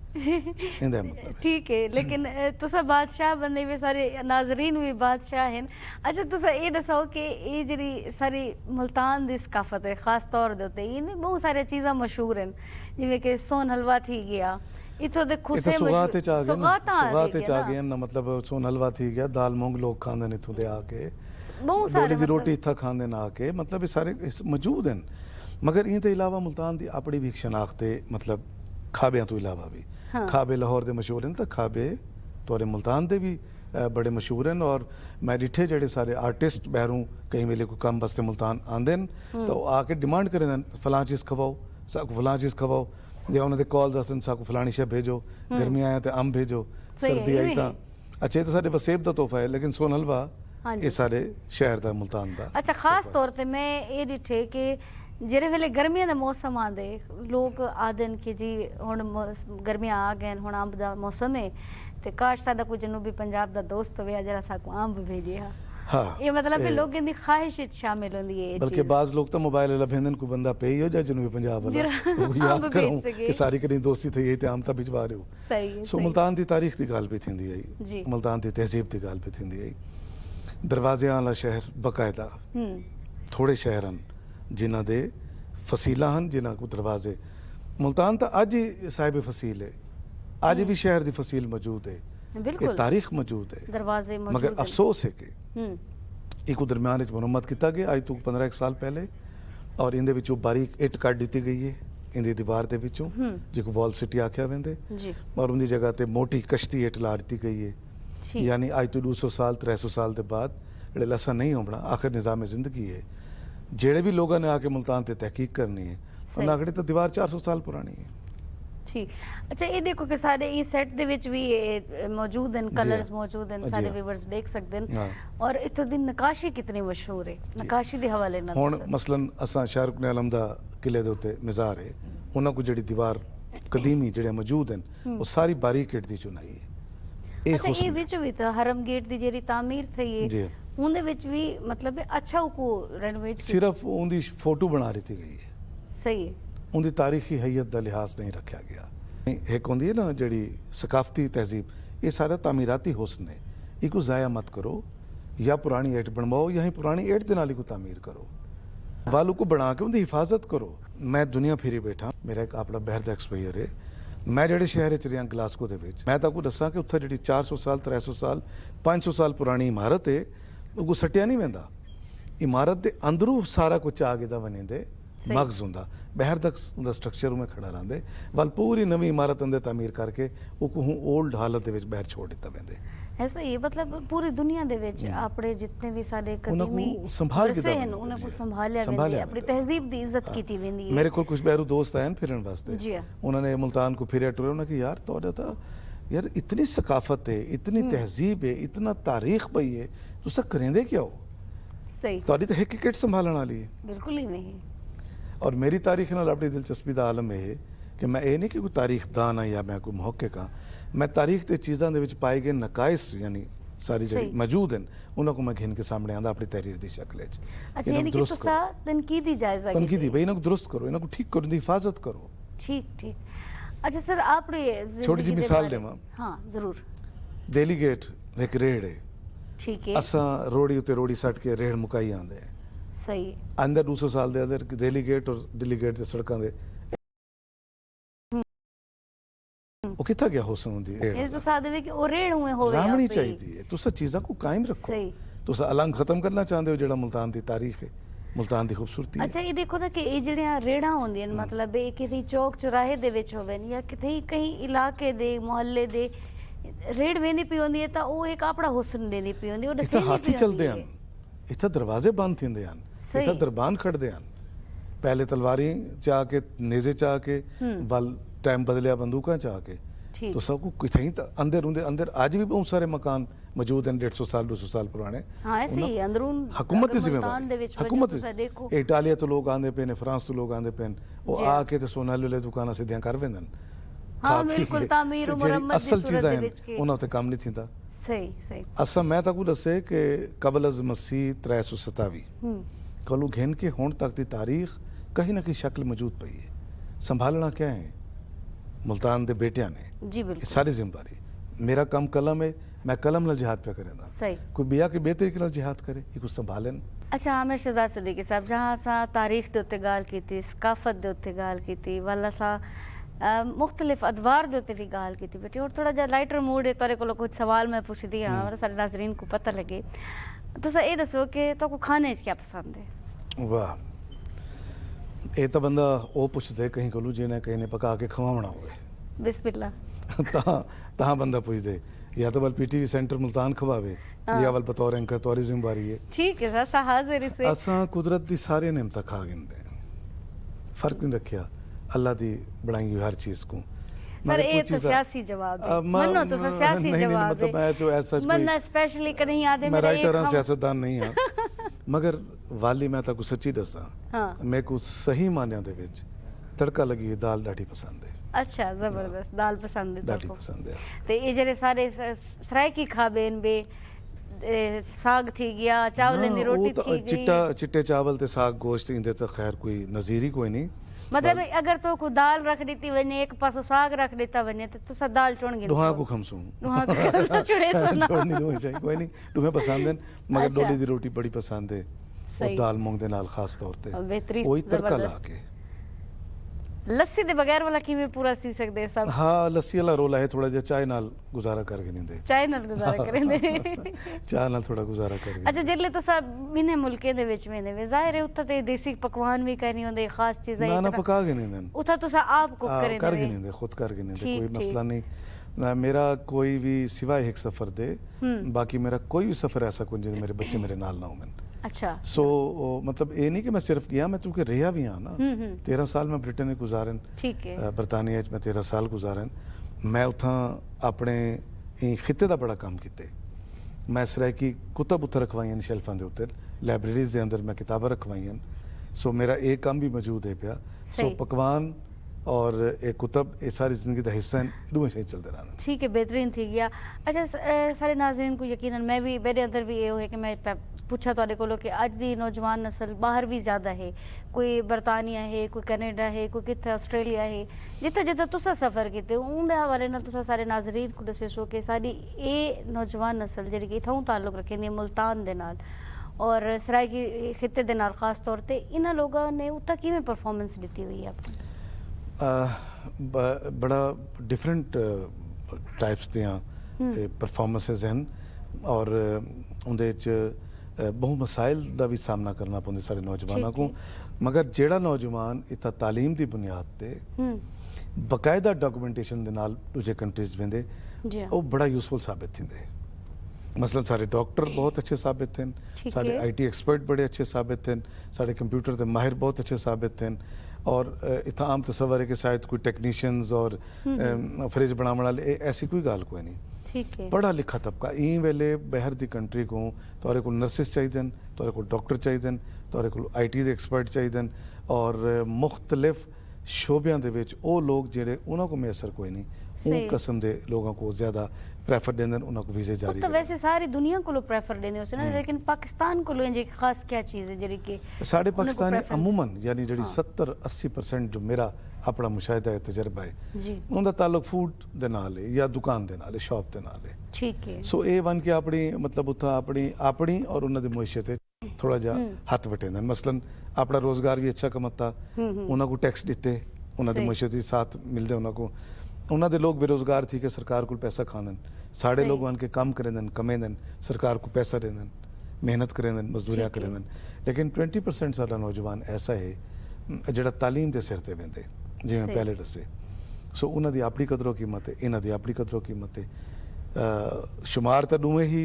इंदा मतलब है। ठीक है लेकिन तुसा बादशाह बंदे भी सारे नाजरीन भी बादशाह हैं। अच्छा तुसा ये दसो कि ये जेह्ड़ी सारी मुल्तान दी सकाफत है खास तौर दे उत्ते इन्हें बहुत सारी चीज़ां मशहूर हैं जिवें कि सोन हलवा थी गया इथों दे ये खुसे तो सुगात च आ गए ना सुगात च आ ना गए ना मतलब सोन हलवा थी गया दाल मूंग लोग खांदे ने इथों दे आके बहुत सारे डोडी दी रोटी मतलब इत्था खांदे ना आके मतलब ये सारे मौजूद हैं मगर इन ते इलावा मुल्तान दी अपनी भी एक शनाख्त है मतलब खाबियां तो इलावा भी हाँ। खाबे लाहौर दे मशहूर हैं तो खाबे तोरे मुल्तान दे भी बड़े मशहूर हैं और मैं डिठे जेड़े सारे आर्टिस्ट बहरूं कई वेले को कम बस्ते मुल्तान आंदे न तो आके डिमांड करें फलां चीज़ खवाओ साकू फलां चीज़ खवाओ या उन्होंने कॉल्स आसन साकू फलानी शे भेजो गर्मी आया तो अम्ब भेजो सही है, सर्दी ये आई भी तो है। अच्छा ये तो सारे वसेब दा तोहफा है लेकिन सोन हलवा हाँ जी। ये सारे शहर दा मुल्तान दा अच्छा खास तौर पे मैं ये डिठे कि जेरे वेले गर्मियां दा मौसम आंदे लोग आदन कि जी हुण गर्मियां आ गए हुण अंब दा मौसम है ते काश साडा कोई जनूबी पंजाब दा दोस्त होवे जरा साकू अंब भेजे हा हाँ ये मतलब कि ये- लोगों दी ख्वाहिश विच शामिल होंदी है ये बल्कि चीज़। बाज लोग तो मोबाइल वाला भेजन को बंदा पे ही हो जाए जनूबी पंजाब वाला जरा वो अंब याद भेज करूं सके। कि सारी करी दोस्ती थी यही ते आम ता भिजवा रहे हो सही है सो सही। मुल्तान दी तारीख दी गाल भी थींदी जी। आई मुल्तान दी तहजीब दी गाल भी थींदी आई दरवाजे वाला शहर बकायदा थोड़े शहर हैं जिन्हां दे फसीला हैं जिन्हां को दरवाजे मुल्तान तो अज ही साहिब फसील है अज भी शहर दी फसील मौजूद है ये बिल्कुल तारीख मौजूद है दरवाजे मौजूद मगर हैं। अफसोस है कि हम्म, एक दरम्यान मुरम्मत किया गया अज तो 15 साल पहले और इंदे विचों बारीक इट कट दी गई है इंदी दीवार दे विचों जिको वॉल सिटी आख्या वेंदे जी और उनकी जगह ते मोटी कश्ती इट ला दी गई है ठीक यानी अज तो 200 साल 300 साल के बाद जेड़े लसा नहीं होना आखिर निज़ाम जिंदगी है जेड़े भी लोगों ने आके मुल्तान ते तहकीक करनी है सही। उन्हें आखिर तो दीवार 400 साल पुरानी है ठीक अच्छा ये देखो कि सारे ये सेट दे विच भी ये मौजूद हैं कलर्स हाँ। मौजूद हैं जी सारे हाँ। व्यूअर्स देख सकते हैं हाँ। और इत्थों दी नकाशी कितनी मशहूर है नकाशी दे हवाले नाल हुण तुसें। मसलन असां शाहरुख ने आलम दा किले दे उत्ते मज़ार है उन्हां को जेड़ी दीवार कदीमी जेड़े मौजूद हैं वो सारी बारीक इट दी चुनाई है एक अच्छा ये हुस्न विच भी तो हरम गेट दी जेरी तामीर थई जी। है उनदे विच भी मतलब अच्छा को रेनोवेट सिर्फ उनकी फोटो बना दी गई है सही है उनकी तारीखी हैयत का लिहाज नहीं रखा गया एक होंदी है ना जी सकाफती तहजीब ये सारा तामीराती हुस्न है इको ज़ाया मत करो या पुरानी ईट बनवाओ या ही पुरानी ईट दे नाल ही को तामीर करो वालू को बना के उनकी हिफाजत करो। मैं दुनिया फिरी बैठा, मेरा एक अपना बहर का एक्सपीरियर है। मैं ਜਿਹੜੇ ਸ਼ਹਿਰ 'ਚ ਰਿਹਾ ਗਲਾਸਗੋ ਦੇ ਵਿੱਚ, ਮੈਂ ਤੁਹਾਨੂੰ ਦੱਸਾਂ ਕਿ ਉੱਥੇ ਜਿਹੜੀ 400 ਸਾਲ 300 ਸਾਲ 500 ਸਾਲ ਪੁਰਾਣੀ ਇਮਾਰਤ ਹੈ ਉਹ ਸੱਟਿਆ ਨਹੀਂ ਵੈਂਦਾ। ਇਮਾਰਤ ਦੇ ਅੰਦਰੋਂ ਸਾਰਾ ਕੁਝ ਆ ਕੇ ਦਾ ਬਣੇਂਦੇ ਮਗਜ਼ ਹੁੰਦਾ, ਬਾਹਰ ਤੱਕ ਉਹਦਾ ਸਟਰਕਚਰ ਉਵੇਂ ਖੜਾ ਰਹਿੰਦੇ ਵੱਲ ਪੂਰੀ ਨਵੀਂ ਇਮਾਰਤ ਅੰਦਰ ਤਾਮੀਰ ਕਰਕੇ ਉਹ ਕੋਹ 올ਡ ਹਾਲਤ ਦੇ ਵਿੱਚ ਬਾਹਰ ਛੋੜ ਦਿੱਤਾ ਵੈਂਦੇ। ऐसा ही मतलब पूरी दुनिया दे विच आपणे जितने भी साडे उन्हां कदीमी को संभाल के विरसे दवा हैं वेंदे, उन्हां को जी। संभालिया संभालिया वेंदे, अपनी वेंदे। तहजीब दी इज्जत कीती वेंदी है। मेरे को कुछ बहरू दोस्त आए फिरन वास्ते, जी हाँ। उन्होंने मुल्तान को फिर टुरे, उन्होंने कहा यार तो यार इतनी सकाफत है, इतनी तहजीब है, इतना तारीख पई है, तुसा करेंदे क्या हो? सही, तुहाडी तो एक किट संभालने वाली है। बिल्कुल ही नहीं। और मेरी तारीख नाल अपनी दिलचस्पी का आलम यह है कि मैं ये नहीं कि कोई तारीख दान हाँ या मैं कोई मुहक्किक हाँ, मैं तारीख के चीज़ों के विच पाए गए नकाइस यानी सारी सही। जी मौजूद हैं उन्होंने मैं घिन के सामने आंदा अपनी तहरीर की शक्ल च। अच्छा यानी कि तुसा तनकीदी जायजा तनकीदी भाई इन्हों दुरुस्त करो, इन्हों ठीक करो, इनकी हिफाजत करो। ठीक ठीक। अच्छा सर आपने छोटी जी जिंदगी दे मिसाल बारे- देवां। हाँ जरूर। देली गेट एक रेड़ है, ठीक है, असा रोड़ी उत्ते रोड़ी सट के रेड़ मुकाई आंदे सही। अंदर 200 साल दे अंदर देली गेट और दिल्ली गेट दे सड़कां दे ਉਹ ਕਿੱਥਾ ਗਿਆ ਹੁਸਨ ਹੁੰਦੀ ਇਹ ਤਾਂ ਸਾਦੇ ਵੀ ਕਿ ਉਹ ਰੇੜ ਹੋਏ ਹੋਵੇ ਰਾਮਣੀ ਆਪੇ। ਚਾਹੀਦੀ ਹੈ। ਤੁਸੀਂ ਚੀਜ਼ਾਂ को कायम रखो। सही। ਤੁਸੀਂ ਅਲੰਗ ਖਤਮ ਕਰਨਾ ਚਾਹੁੰਦੇ ਹੋ ਜਿਹੜਾ ਮੁਲਤਾਨ ਦੀ ਤਾਰੀਖ ਹੈ, ਮੁਲਤਾਨ ਦੀ ਖੂਬਸੂਰਤੀ ਹੈ। ਅੱਛਾ ਇਹ ਦੇਖੋ ਨਾ ਕਿ ਇਹ ਜਿਹੜੀਆਂ ਰੇੜਾਂ ਹੁੰਦੀਆਂ ਨੇ ਮਤਲਬ ਇਹ ਕਿਤੇ ਚੌਕ ਚੁਰਾਹੇ ਦੇ ਵਿੱਚ ਹੋਵੇ ਜਾਂ ਕਿਤੇ ਕਹੀਂ ਇਲਾਕੇ ਦੇ ਮੁਹੱਲੇ ਦੇ ਰੇੜ ਵੇਂਦੀ ਪਈ ਹੁੰਦੀ ਹੈ ਤਾਂ ਉਹ ਇੱਕ ਆਪਣਾ ਹੁਸਨ ਦੇਂਦੀ ਪਈ ਹੁੰਦੀ, ਉਹ ਇੱਥੇ ਦੱਸੇਂਦੀ ਹਾਥੀ ਪਈ ਚੱਲਦੇ ਹੁੰਦੀ ਹਨ, ਹੈ। ਇੱਥੇ ਦਰਵਾਜ਼ੇ ਬੰਦ ਹੁੰਦੇ ਹਨ, ਸਹੀ। ਇੱਥੇ ਦਰਬਾਨ ਖੜਦੇ ਹਨ। ਪਹਿਲੇ ਤਲਵਾਰੀ ਚਾ ਕੇ ਨੇਜ਼ੇ ਚਾ ਕੇ ਵੱਲ ਟਾਈਮ ਬਦਲਿਆ ਬੰਦੂਕਾਂ ਚਾ ਕੇ ठीक। तो सबको कहीं अंदर अंदर आज भी बहुत सारे मकान मौजूद हैं 150 साल 200 साल पुराने। हाँ ऐसे ही अंदरून हुकूमत की अगर मुल्तान दे जिम्मेवारी, विच हुकूमत तुसां देखो इटालिया तो लोग आंदे पे ने, फ्रांस तो लोग आंदे पे वो जी हाँ। आके ते सोने वाले दुकानां सीधियां कर वेंदे हाँ बिल्कुल तामीर और मुरम्मत दी असल सूरत चीज़ां दे हैं विच के उन्हां ते काम नहीं थींदा। सही सही। असा मैं ताकू दसे कि कबल अज मसीह 327 कलू घिन के होण तक दी तारीख कहीं ना कहीं शक्ल मौजूद पई है। संभालना क्या है मुल्तान दे बेटियां ने, जी ये बिल्कुल सारी जिम्मेदारी मेरा काम कलम है, मैं कलम नाल जिहाद पे करेंदा। सही। कोई बिया के बेहतरी के नाल जिहाद करे ये कुछ संभालन। अच्छा आमिर शहजाद सदीकी साहब जहाँ असां तारीख दे उत्ते गाल कीती, सकाफत दे उत्ते गाल कीती, वल असां मुख्तलिफ अदवार दे उत्ते भी गाल कीती बेटी, और थोड़ा जिहा लाइटर मूड है तुहाडे कोलों कुछ सवाल मैं पुछदी हाँ सारे नाज़रीन को पता लगे। तुसां ये दसो कि तुहानू खाने च क्या पसंद है? वाह ये तो बंदा वो पुछदे कहीं कोलू जिन्हें कहीं ने पका के खवावना होवे बिस्मिल्लाह। तहाँ बंदा पुछदे या तो बल पीटीवी सेंटर मुल्तान खवावे या बल बतौर एंकर तौरी जिम्मेवारी है। ठीक है असां हाजिर से असां कुदरत दी सारे नेमत खा गिनदे, फर्क नहीं रखिया अल्लाह दी बनाई हुई हर चीज को। पर ये तो सियासी जवाब है, मनो तो सियासी जवाब मतलब मैं जो ऐसा मन्ना स्पेशली कहीं याद है मैं मेरा राइटर एक हां, सियासतदान नहीं हां मगर वाली मैं ताकू सच्ची दसा हाँ। मैं को सही मानिया दे विच तड़का लगी हुई दाल डाठी पसंद है। अच्छा जबरदस्त दाल पसंद है डाठी तुहानू। पसंद है। ते ये जेरे सारे सरायकी खाबेन बे साग थी गया, चावल दी रोटी वो तो थी चिट्टा गई, चिट्टे चावल ते साग गोश्त इंदे तो खैर कोई नजीर ही कोई नहीं। मतलब अगर तो को दाल रख देती वने एक पासो साग रख देता वने तो तुसा दाल चुन गे दुहा को खमसूं दुहा को चुड़े सोना छोड़नी नहीं चाहिए कोई नहीं, तुम्हें पसंद है मगर अच्छा। डोली दी रोटी बड़ी पसंद है और सही। दाल मूंग दे नाल खास तौर ते बेहतरीन, वही तड़का ला जबरदस्त। के। लस्सी दे बगैर वाला किवें पूरा सी सकदे सब? हाँ लस्सी वाला रोला है थोड़ा जिहा चाय नाल गुजारा करके नहीं दे, चाय नाल गुजारा करेंदे। चाय नाल थोड़ा गुजारा करके। अच्छा जिल्ले तुसा इन्हें मुल्के दे विच वेंदे वे जाहिर है उत्थे ते देसी पकवान भी करनी होंदे, खास चीज़ां ना ना पका के नहीं देन, उत्थे तुसा आप कुक करेंदे कर के नहीं दे, खुद कर के नहीं दे, ठीक, कोई ठीक। मसला नहीं। मेरा कोई भी सिवाय एक सफर दे बाकी मेरा कोई भी सफर ऐसा कोई जिसमें मेरे बच्चे मेरे नाल ना हो। अच्छा सो मतलब ये नहीं कि मैं सिर्फ गया, मैं क्योंकि रहा भी हाँ ना 13 साल मैं ब्रिटेन में गुजारन, ठीक है बरतानिया में 13 साल गुजारन। मैं उतना अपने खिते का बड़ा काम किते, मैं इस तरह की कुतब उत्थे रखवाई शेल्फां दे उत्ते, लाइब्रेरीज के अंदर मैं किताबां रखवाई। सो मेरा एक काम भी मौजूद है पिया। सो सही। पकवान और एक कुतब ये सारी ज़िंदगी का हिस्सा है, इनमें से ही चलते रहना। ठीक है, बेहतरीन थी गया। अच्छा, सारे नाज़रीन को यकीनन मैं भी मेरे अंदर भी ये है कि मैं पूछा तुहाडे कोलों कि अज दी नौजवान नस्ल बाहर भी ज़्यादा है, कोई बरतानिया है, कोई कनेडा है, कोई कित्थे आस्ट्रेलिया है, जिथे जिथे तुसा सफ़र कीते उंदे हवाले नाल तुसा सारे नाज़रीन को दस्सो कि साडी ये नौजवान नस्ल जिहड़ी कि इत्थों ताल्लुक रखदी मुल्तान दे नाल और सराइकी खित्ते दे नाल खास तौर ते इन्हां लोगां ने उत्थे किवें परफॉर्मेंस दित्ती हुई है अपनी? बड़ा डिफरेंट टाइप्स दियां परफॉर्मेंसेस हैं और उंदे च बहु मसाइल का भी सामना करना पौंदा सारे नौजवानों को, मगर जेड़ा नौजवान इत्था तालीम की बुनियाद ते बकायदा डॉक्यूमेंटेशन दे नाल दूजे कंट्रीज वेंदे जी हाँ। वो बड़ा यूजफुल साबित थींदे। मसलन सारे डॉक्टर बहुत अच्छे साबित थे, ठीक सारे है। IT एक्सपर्ट बड़े अच्छे साबित थे, सारे कंप्यूटर के माहिर बहुत अच्छे साबित थे और इतना आम तस्वर है कि शायद कोई टेक्नीशियंस और फ्रिज बनाने वाले ऐसी कोई गाल कोई नहीं। ठीक है, पढ़ा लिखा तबका ई वेले बाहर दी कंट्री को तुहारे को नर्सिस चाहिए, तुहारे को डॉक्टर चाहिए, तुहारे को IT दे एक्सपर्ट चाहिए और मुख्तलिफ शोबियां दे विच ओ लोग जेड़े उन्हां को मैसर कोई नहीं, सही। उन किस्म दे लोगों को ज़्यादा प्रेफर देंदन, उन्हां को वीज़े जारी तो करदन। वैसे सारी दुनिया को लोग प्रेफर देने होते ना, लेकिन पाकिस्तान को लोग खास क्या चीज़ है जरी के साढ़े उन्हें को पाकिस्तानी preference- अमूमन यानी जड़ी 70-80% जो मेरा अपना मुशाहिदा है तजर्बा है जी उनका ताल्लुक फूड दे नाल है या दुकान दे नाल है, शॉप दे नाल है। ठीक है, सो ए वन के अपनी मतलब उत्था अपनी और उन्हां दी मुईशत है थोड़ा जा हथ वटेंदन। मसलन अपना रोजगार भी अच्छा कमाता, उन्हां को टैक्स दिते, उन्हां दी सही। मुईशत ही साथ मिलदे उन्हां को, उन्हां दे लोग बेरोजगार थी के सरकार को पैसा खानन, साढ़े सही। लोग वन के काम करेंदन, कमेंदन, सरकार को पैसा देंदन, मेहनत करेंदन, मजदूरियां ठीक है। करेंदन। लेकिन 20% सारा नौजवान ऐसा है जेड़ा तालीम दे सिर ते वेंदे, जिवें सही। पहले दसे। सो उन्हां दी अपनी कदरों कीमत है, इन्हां दी अपनी कदरों कीमत है। शुमार तो दुए ही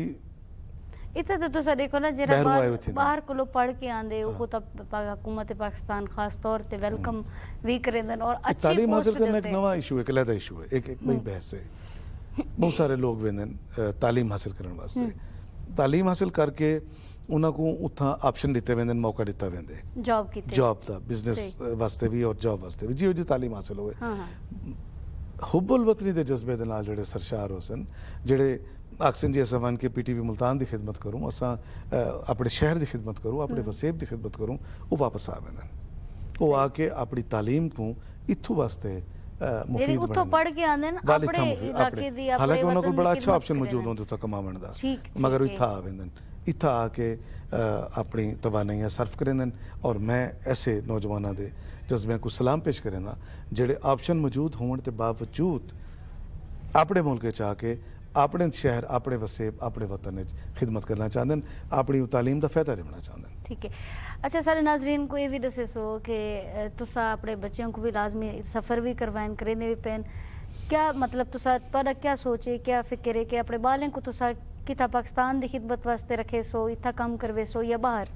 इतना तो तुसा देखो ना जरा बहरों आए हुए थे ना। बाहर को लोग पढ़ के आंदे वो तब हुकूमत पाकिस्तान खास तौर ते वेलकम भी करेंदन और अच्छी तालीम हासिल पोस्ट करना एक देते नवा इशू है, एक अलहदा इशू है, एक बड़ी बहस है। बहुत सारे लोग वेंदन तालीम हासिल करने वास्ते, तालीम हासिल करके उन्हां को उत्था ऑप्शन दिते वेंदन, मौका दिता वेंदे जॉब की जॉब दा, बिजनेस वास्ते भी और जॉब वास्ते भी, जिहो जी तालीम हासिल होवे। हाँ हाँ हुब्बुल वतनी दे जज्बे दे नाल जेड़े सरशार होसन, जेड़े आखसन जी असां वन के PTV मुल्तान की खिदमत करूँ, असां अपने शहर की खिदमत करूँ, अपने वसेब की खिदमत करूँ, वो वापस आ वेंदन, वो आके अपनी तालीम को इत्थों वास्ते यानी मुफीद उत्थों पढ़ के आंदे ना वाल अपने इत्थां मुफीद इलाके दी अपने हालांकि उन्हां को वतन दी बड़ा अच्छा खिदमत ऑप्शन मौजूद करें। होंदा उत्थां कमावण दा, ठीक, मगर ठीक इत्थां आ वेंदन, इत्थां आके अपनी तवानाइयां सर्फ करेंदन और मैं ऐसे नौजवानों दे जज्बे को सलाम पेश करेंदा जेड़े ऑप्शन मौजूद होने के बावजूद अपने मुल्क च आके अपने शहर, अपने वसेब, अपने वतन च खिदमत करना चाहते हैं, अपनी तालीम का फायदा लेना चाहते हैं। ठीक है। अच्छा, सारे नाजरीन को ये भी दसे सो कि तुसा अपने बच्चों को भी लाजमी सफ़र भी करवाएं, करेंदे भी पैन, क्या मतलब तुसा तुहाडा क्या सोच है, क्या फिक्र है कि अपने बालें को तुसा किता पाकिस्तान की खिदमत वास्ते रखे सो, इतना काम करवे सो या बाहर?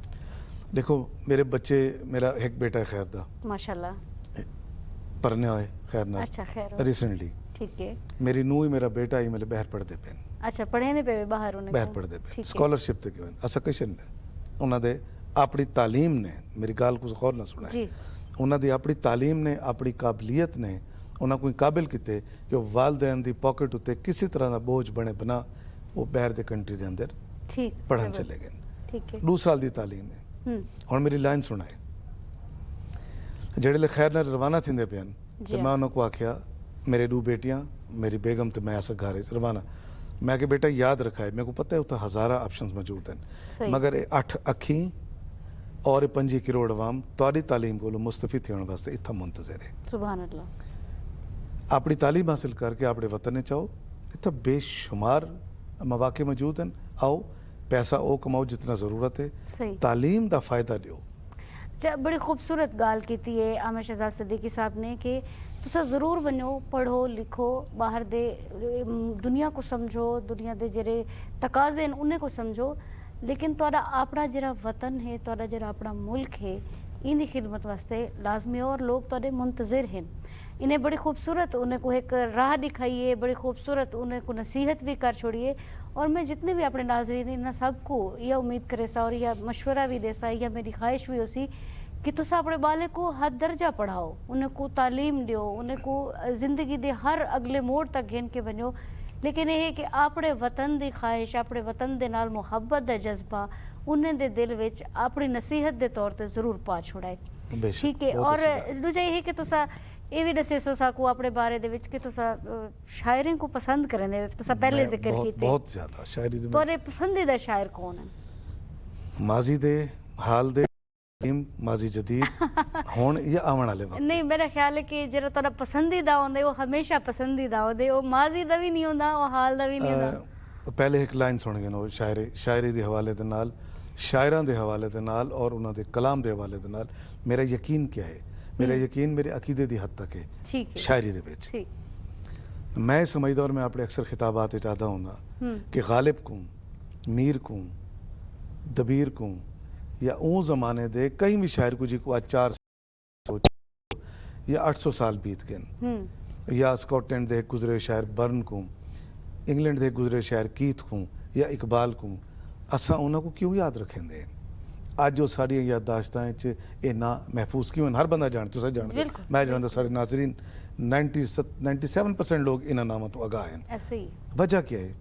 देखो मेरे बच्चे, मेरा एक बेटा है खैर दा, माशाल्लाह, पढ़ने आए खैर ना अच्छा खैर हो। रिसेंटली, ठीक है। मेरी नूह ही मेरा बेटा ही मेरे बाहर पढ़ते पे, अच्छा, पढ़े ने पे बाहर उन्हें बाहर को? पढ़ते पे, ठीक है। स्कॉलरशिप ते क्यों असा कुछ नहीं, उन्होंने अपनी तालीम ने, मेरी गाल को गौर ना सुना, जी उन्होंने अपनी तालीम ने, अपनी काबलियत ने उन्होंने कोई काबिल किते कि वालदैन की पॉकेट उत्ते किसी तरह का बोझ बने बना वो बाहर के कंट्री के अंदर ठीक पढ़न जबर- चले गए। ठीक है। 2 साल की तालीम है। हम्म, और मेरी लाइन सुनाए जेड़े ले खैर नाल रवाना थींदे पियन, जी ते मैं उन्होंने को आख्या मेरे 2 बेटियां, मेरी बेगम तो मैं अस घर रवाना, मैं कि बेटा याद रखा है, मेरे को पता है उत्थे हज़ारा ऑप्शन मौजूद सही। हैं, मगर ये 8 अखी और ये 5 करोड़ अवाम तुहाडी तालीम को मुस्तफीद थियण वास्ते इत्थे मुंतज़िर है। सुभान अल्लाह। अपनी तालीम हासिल करके अपने वतन चाहो, इतना बेशुमार मौके मौजूद हैं, आओ पैसा वो कमाओ जितना ज़रूरत है, सही। तालीम का फ़ायदा लियो। अच्छा, बड़ी खूबसूरत गाल की है आमिर शहजाद सिद्दीकी साहब ने कि तुसा ज़रूर वनो, पढ़ो लिखो, बाहर दे दुनिया को समझो, दुनिया दे जेरे तकाजे हैं उन्हें को समझो, लेकिन तुहाडा अपना जरा वतन है, तुहाडा जरा अपना मुल्क है, इनकी खिदमत वास्ते लाजमी और लोग तुहाडे मुंतज़िर हैं। इन्हें बड़ी खूबसूरत उन्हें को एक राह दिखाइए, बड़ी खूबसूरत उन्हें को नसीहत भी कर छोड़िए। और मैं जितने भी अपने नाजरीन इन सबको यह उम्मीद करे सा और यह मशवरा भी दे सा, यह मेरी ख्वाहिश भी हो सी कि तुस अपने बाले को हर दर्जा पढ़ाओ, उन्हें को तालीम दियो, उन्हें को जिंदगी दे हर अगले मोड़ तक घेन के बनो, लेकिन यह है कि अपने वतन की ख्वाहिश, अपने वतन के नाल मुहब्बत का जज्बा उन्हें दे दिल विच अपनी नसीहत के तौर पर जरूर पा छुड़ाए। बेशक, ठीक है। बहुत और अच्छी बात। दूजा यह कि तुसा ये भी दसे सो साकू अपने बारे दे विच कि तुसा शायरी को पसंद करें, तुसा पहले मैं जिक्र बहुत, कीते, बहुत ज्यादा शायरी दे तोरे पसंदीदा शायर कौन है? माजी दे, हाल दे, माजी जदीद होण या आवन वाले वक्त। नहीं, मेरा ख्याल है कि जरा तोरा पसंदीदा होंदे वो हमेशा पसंदीदा होंदे, वो माजी दा भी नहीं होंदा, वो हाल दा भी नहीं होंदा। पहले एक लाइन सुन गए नो शायरी दे हवाले दे नाल, शायरां दे हवाले दे नाल और उन्हां दे कलाम दे हवाले दे नाल मेरा यकीन क्या है, मेरा यकीन मेरे अकीदे दी हद तक है ठीक है, शायरी दे विच। ठीक। मैं समझदा और मैं अपने अक्सर खिताबात च आता हूँ कि गालिब को, मीर को, दबीर को या ऊँ ज़माने दे कहीं भी शायर को जी को आज 400 या 800 साल बीत गए, या स्कॉटलैंड दे गुजरे शायर बर्न को, इंग्लैंड दे गुजरे शायर कीथ को या इकबाल को, असा उन्हों को क्यों याद रखेंगे? आज जो साड़ियाँ याददाश्तां च ये ना महफूज क्यों हैं? हर बंदा जानता, तुम जानते, मैं जानता, साढ़े नाजरीन 97% लोग इन्होंने नामों तो आगाह हैं। ऐसे ही वजह क्या है?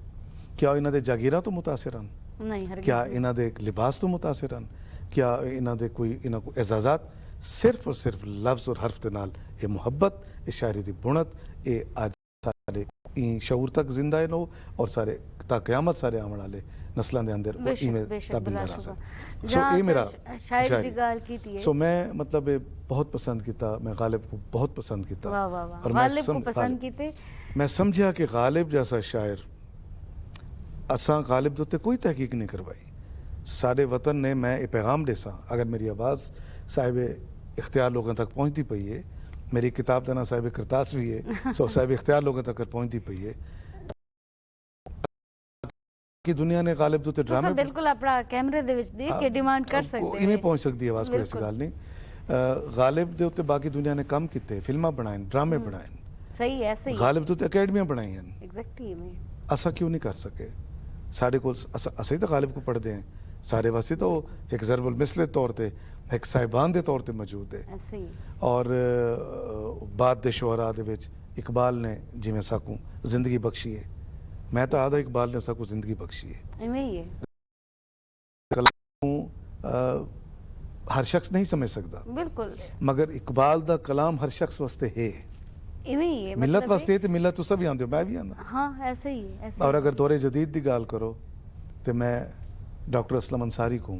क्या इन्हों दे जागीरां तो मुतासिर हैं? नहीं, हरगिज़ क्या नहीं। इन्हों दे लिबास तो मुतासिर हैं? क्या इन्हों दे कोई इन्हों को एजाजात? सिर्फ और सिर्फ लफ्ज़ और हर्फ के नाल ये मुहब्बत, ये शायरी दी बुणत, ये आज सारे शऊर तक जिंदा है नो और सारे ता क़यामत सारे आने वाले नस्लों के अंदर इमें ताबिंदा रह सकते। सो ये मेरा शायरी दी गाल की थी। सो मैं मतलब ये बहुत पसंद किया, मैं गालिब को बहुत पसंद किया। वाह वाह वाह, और मैं गालिब को पसंद कीते। मैं समझा कि गालिब जैसा शायर असा गालिब दे उत्ते कोई तहकीक नहीं करवाई। सारे वतन ने मैं ये पैगाम देसा, अगर मेरी आवाज़ साहिब इख्तियार लोगों तक पहुँचती पई है, मेरी किताब का ना साहिब करतास भी है, सो साहिब इख्तियार लोगों तक पहुँचती पई है कि दुनिया ने गालिब दे उत्ते ड्रामे बिल्कुल अपना कैमरे दे विच देख के डिमांड कर सकते इवें पहुँच सकती है आवाज़, कोई ऐसी गल नहीं। गालिब दे उत्ते बाकी दुनिया ने काम किए, फिल्मां बनाए, ड्रामे बनाए, सही है, ऐसे ही गालिब दे उत्ते अकेडमियां बनाई हैं। एग्जैक्टली में असा क्यों नहीं कर सके? साढ़े को असा ही तो गालिब को पढ़ते हैं, सारे वास्ते तो एक ज़रबुल मिसले तौर पर एक साहिबान के तौर पर मौजूद है। ऐसे ही और बाद दे शुअरा दे विच इकबाल ने जिमें साकू जिंदगी बख्शी है, मैं तो आदा इकबाल ने साकू जिंदगी बख्शी है। इवें ही है, हर शख्स नहीं समझ सकता, बिल्कुल मगर इकबाल दा कलाम हर शख्स वास्ते है, इवें ही है। मिलत मतलब वास्ते है, तो मिलत तुस भी आंदे हो, मैं भी आंदा। हाँ, ऐसे ही ऐसे और ही। अगर दौरे जदीद की गाल करो तो मैं डॉक्टर असलम अंसारी को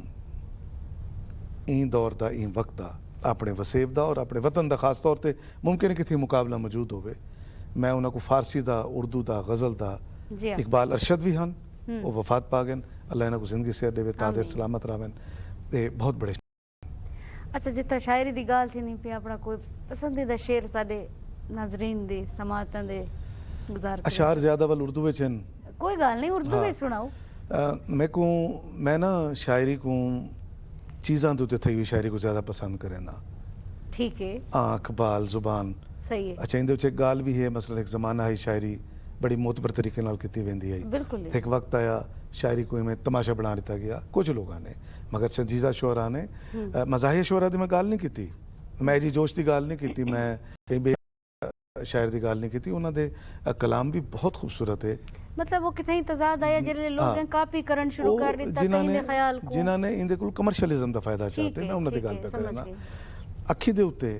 ई दौर का ई वक्त का अपने वसेब का और अपने वतन का खास तौर पर मुमकिन है कि मुकाबला मौजूद हो, मैं उन्होंने फारसी का, उर्दू का, गज़ल का, जी हाँ। इकबाल अरशद भी हैं, वो वफात पा गए, अल्लाह इन्हों को जिंदगी सेहत देवे, तादिर सलामत रहन, ये बहुत बड़े। अच्छा, जितना शायरी दी गाल थी नहीं पे अपना कोई पसंदीदा शेर साडे नाजरीन दे समातन दे गुजार करो। अशार ज़्यादा वाल उर्दू में चन, कोई गाल नहीं, उर्दू हाँ। में सुनाओ। मैं ना शायरी को चीज़ां दूते थी हुई शायरी को ज़्यादा पसंद करें ना, ठीक है, आँख, बाल, जुबान। सही है, अच्छा, इंदे एक गाल भी है, मसलन एक ज़माना है शायरी बड़ी मोतबर तरीके नाल की वेंदी है। बिल्कुल ही। एक वक्त आया शायरी को में तमाशा बना दिता गया कुछ लोगों ने, मगर संजीदा शोरा ने मज़ाहिया शोरा की मैं गाल नहीं की, मैं जी जोश की गाल नहीं की, मैं कहीं बे शायर की गाल नहीं की। उन्होंने कलाम भी बहुत खूबसूरत है, मतलब वो कितने तजाद आया जिले लोग कॉपी करन शुरू कर दिता कहीं दे ख्याल को, जिन्होंने इंदे को कमर्शियलिज्म का फायदा चाहते हैं, मैं उन्होंने गाल पे करना। अखी दे उत्ते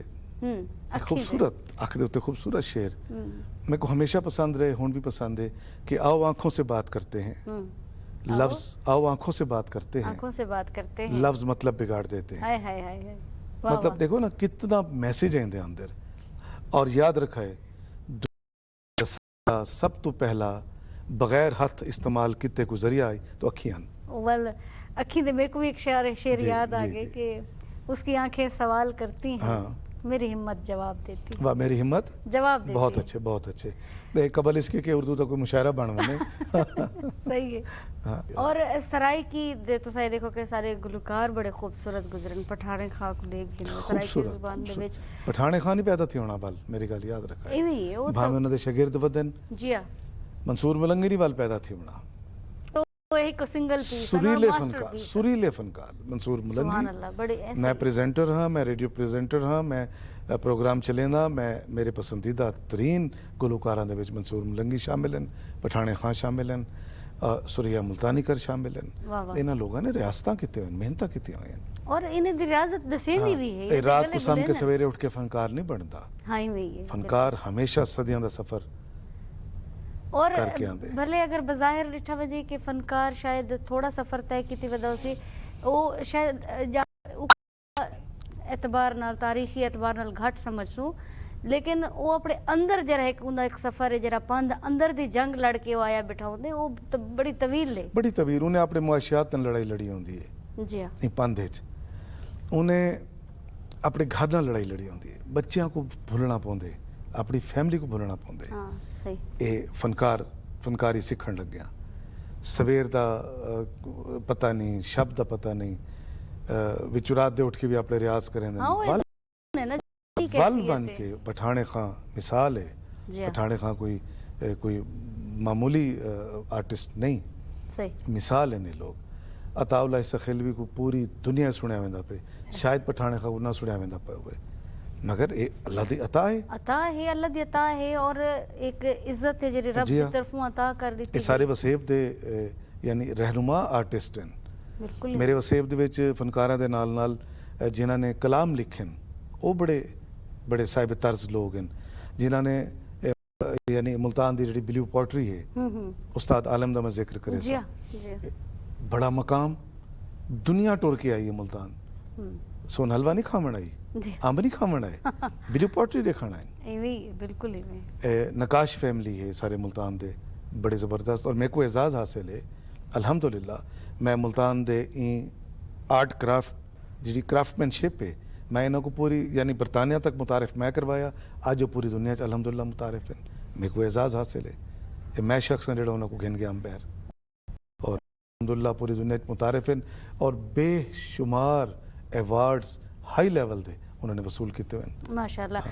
खूबसूरत, अख दे उत्ते खूबसूरत शेर मेरे को हमेशा पसंद रहे, हुन भी पसंद है कि आओ आंखों से बात करते हैं, लफ्ज आओ आंखों से बात करते हैं, आंखों से बात करते हैं, लफ्ज मतलब बिगाड़ देते हैं। हाय हाय हाय हाय, मतलब देखो ना कितना मैसेज है इनके अंदर। और याद रखा है सब तो पहला बगैर हथ इस्तेमाल किते को जरिया आई तो अखियां, वल अखी दे मेरे को भी एक शेर जी, याद आ जी, गए जी। कि उसकी आंखें सवाल करती हैं, हाँ। मेरी हिम्मत जवाब देती है। वाह मेरी हिम्मत जवाब देती बहुत है। अच्छे, बहुत अच्छे। कबल इसके के उर्दू का कोई मुशायरा बन बने सही है। हाँ। और सराय की दे तो सारे देखो के सारे गुलकार बड़े खूबसूरत गुजरन, पठाने खाक लेख गिनो सराय की जुबान दे विच पठाने खान ही पैदा थी होना वाल, मेरी गल याद रखा है। इवें ही है वो भावे उन्होंने शागिर्द वदन जी हाँ, मंसूर मलंगरी वाल पैदा थी होना, तो एक सिंगल पीस सुरीले फनकार, सुरीले फनकार मंसूर सुभान मुलंगी। अल्लाह, बड़े ऐसे मैं प्रेजेंटर हाँ, मैं रेडियो प्रेजेंटर हाँ, मैं प्रोग्राम चलेंदा, मैं मेरे पसंदीदा तरीन गुलकारां दे विच मंसूर मुलंगी शामिल हैं, पठाने खां शामिल हैं, सुरिया मुल्तानीकर शामिल हैं। वाह वाह। इन्हां लोगों ने रियासतां कीती हुई, मेहनतां कीती हुई हैं। और इन्हें दी रियासत दसेंदी भी है, ਇਹ ਰਾਤ ਨੂੰ ਸਾਮ ਕੇ ਸਵੇਰੇ ਉੱਠ ਕੇ ਫਨਕਾਰ ਨਹੀਂ ਬਣਦਾ। हाँ ही वही है ਫਨਕਾਰ ਹਮੇਸ਼ਾ ਸਦੀਆਂ ਦਾ ਸਫ਼ਰ और करके आंदे। भले अगर बज़ाहिर ॾिठा वञे कि फनकार शायद थोड़ा सफ़र तय कीती वधो सी ਉਹ शायद एतबार नाल तारीखी एतबार नाल घट समझसूं, लेकिन वो अपने अंदर जरा एक उंदा एक सफ़र है जरा पंध अंदर दी जंग लड़ के वो आया बैठा होंदे वो बड़ी तवील है। बड़ी तवीर उन्हें अपने मुआशियात नाल लड़ाई लड़ी होंदी है जी हाँ ਇਹ ਪੰਧ ਵਿੱਚ ਉਹਨੇ ਆਪਣੇ ਘਰ ਨਾਲ ਲੜਾਈ ਲੜੀ ਹੁੰਦੀ ਹੈ, ਬੱਚਿਆਂ को ਭੁੱਲਣਾ ਪਾਉਂਦੇ, ਆਪਣੀ ਫੈਮਿਲੀ को ਭੁੱਲਣਾ ਪਾਉਂਦੇ। हाँ सही ਇਹ ਫਨਕਾਰੀ ਸਿੱਖਣ ਲੱਗਿਆ। ਸਵੇਰ ਦਾ ਪਤਾ ਨਹੀਂ, ਸ਼ਬਦ ਦਾ ਪਤਾ ਨਹੀਂ, ਵਿੱਚ ਰਾਤ ਦੇ ਉੱਠ ਕੇ ਵੀ ਆਪਣੇ ਰਿਆਜ਼ ਕरेंदे हाँ वो वल है ना वल बन के पठाने खां मिसाल है। जी हाँ पठाने खां कोई मामूली आर्टिस्ट नहीं, सही मिसाल है ने लोग। अताउल्ला सखिलवी को पूरी दुनिया सुनिया वेंदा पे, शायद पठाने खां ना सुनिया वेंदा पे हुए, मगर ये अल्लाह दी अता है। अता है, अल्लाह दी अता है और एक इज्जत है जेरी रब जी की हाँ। तरफों अता कर दी ये सारे वसेब दे यानी रहनुमा आर्टिस्ट हैं। बिल्कुल मेरे वसेब दे विच फनकारां दे नाल नाल जिन्हां ने कलाम लिखे न, वो बड़े बड़े साहिब तर्ज लोग हैं, जिन्हां ने यानी मुल्तान दी जेहड़ी ब्लू पोएट्री है, उस्ताद आलम दा मैं जिक्र करे जी सा, हाँ जी हाँ बड़ा मकाम दुनिया टुर के आई है मुल्तान। सोन हलवा नहीं खावण आई, जी अंब नहीं खावण आए, ब्लू पोएट्री देखण आए। इवी बिल्कुल इवी नकाश फैमिली है सारे मुल्तान दे, बड़े ज़बरदस्त। और मेरे को एजाज़ हासिल है अल्हम्दुलिल्लाह, मैं मुल्तान दे आर्ट क्राफ्ट जी क्राफ्टमैनशिप है, मैं इन्हों को पूरी यानी बरतानिया तक मुतारिफ मैं करवाया, आज जो पूरी दुनिया अल्हम्दुलिल्लाह मुतारिफ हैं। मेरे को एजाज़ हासिल है, मैं शख्स ने जो उन्होंने गिन गया अंबैर, और अल्हम्दुलिल्लाह पूरी दुनिया मुतारिफ हैं, और बेशुमार एवार्ड्स हाई लेवल दे उन्होंने वसूल किए हुए। माशाअल्लाह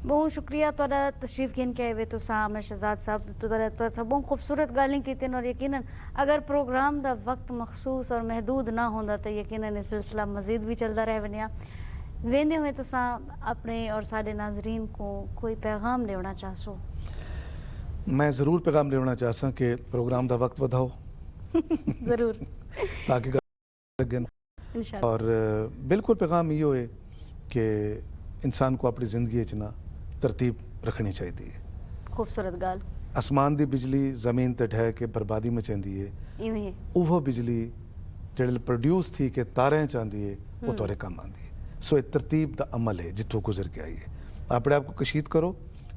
बहुत शुक्रिया तुहाडा तशरीफ गिन के आए वे तुसां आमिर शहजाद साहब तुहाडा बहुत खूबसूरत गाल्हियां कीतियां, और यकीनन अगर प्रोग्राम दा वक्त मखसूस और महदूद ना होंदा तो यकीनन ये सिलसिला मजीद भी चलता रह वनिया। वेंदे हुए तुसां अपने और साडे नाजरीन को कोई पैगाम देना चाहसो? मैं ज़रूर पैगाम देना चाहसा कि प्रोग्राम का वक्त बढ़ाओ जरूर ताकि लगन। इंशाअल्लाह। और बिल्कुल पैगाम यो है कि इंसान को अपनी ज़िंदगी च ना तरतीब रखनी चाहिए। खूबसूरत गाल आसमान दी बिजली ज़मीन ते ढह के बर्बादी मचाती है, इवें है वो बिजली जिहड़ी प्रोड्यूस थी कि तारें चाहती है वो तुहाडे काम आती है। सो एक तरतीब का अमल है जितों गुजर के आई है। अपने आप को कशीद करो,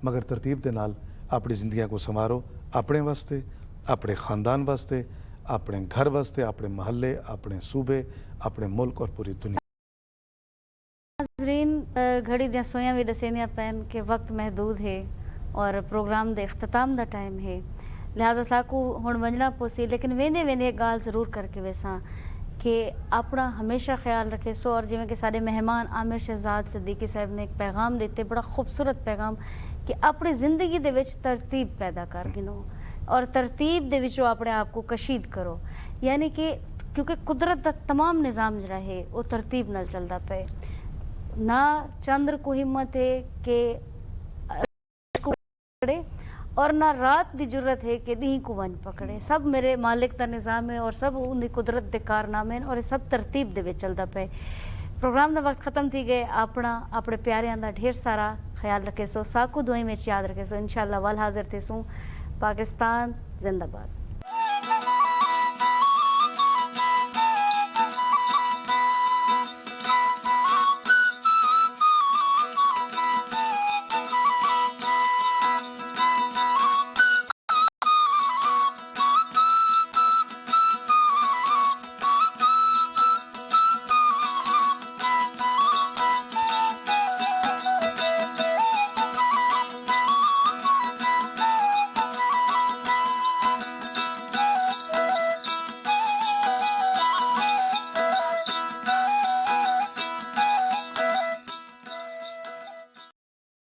मगर तरतीब के नाल अपनी जिंदगियां को संवारो, अपने वास्ते, अपने खानदान वास्ते, अपने घर वास्ते, अपने महल्ले, अपने सूबे, अपने मुल्क और पूरी दुनिया। नाज़रीन घड़ी दियां सोयां भी दसेंदियां पैन कि वक्त महदूद है और प्रोग्राम दे इख्तिताम दा टाइम है, लिहाजा साकू हुण वंजना पोसी, लेकिन वेंदे वेंदे गाल जरूर करके वेसां कि अपना हमेशा ख्याल रखे सो। और जिवें कि साडे मेहमान आमिर शहजाद सिद्दीकी साहब ने एक पैगाम दिते, बड़ा खूबसूरत पैगाम कि अपनी जिंदगी दे विच तरतीब पैदा कर गिनो और तरतीब दे विचों अपने आप को कशीद करो, यानी कि क्योंकि कुदरत का तमाम निज़ाम जरा है वो तरतीब नाल चलदा पे। ना चंद्र को हिम्मत है कि और ना रात की जरूरत है कि दी को वन पकड़े, सब मेरे मालिक का निज़ाम है और सब उनकी कुदरत के कारनामे हैं और ये सब तरतीब दे विच चलदा पे। प्रोग्राम का वक्त खत्म थी गए, अपना अपने प्यारियां दा ढेर सारा ख्याल रखे सो, साकू दुआई में याद रखे सो। इंशाअल्लाह वल हाजिर थे सू। पाकिस्तान जिंदाबाद।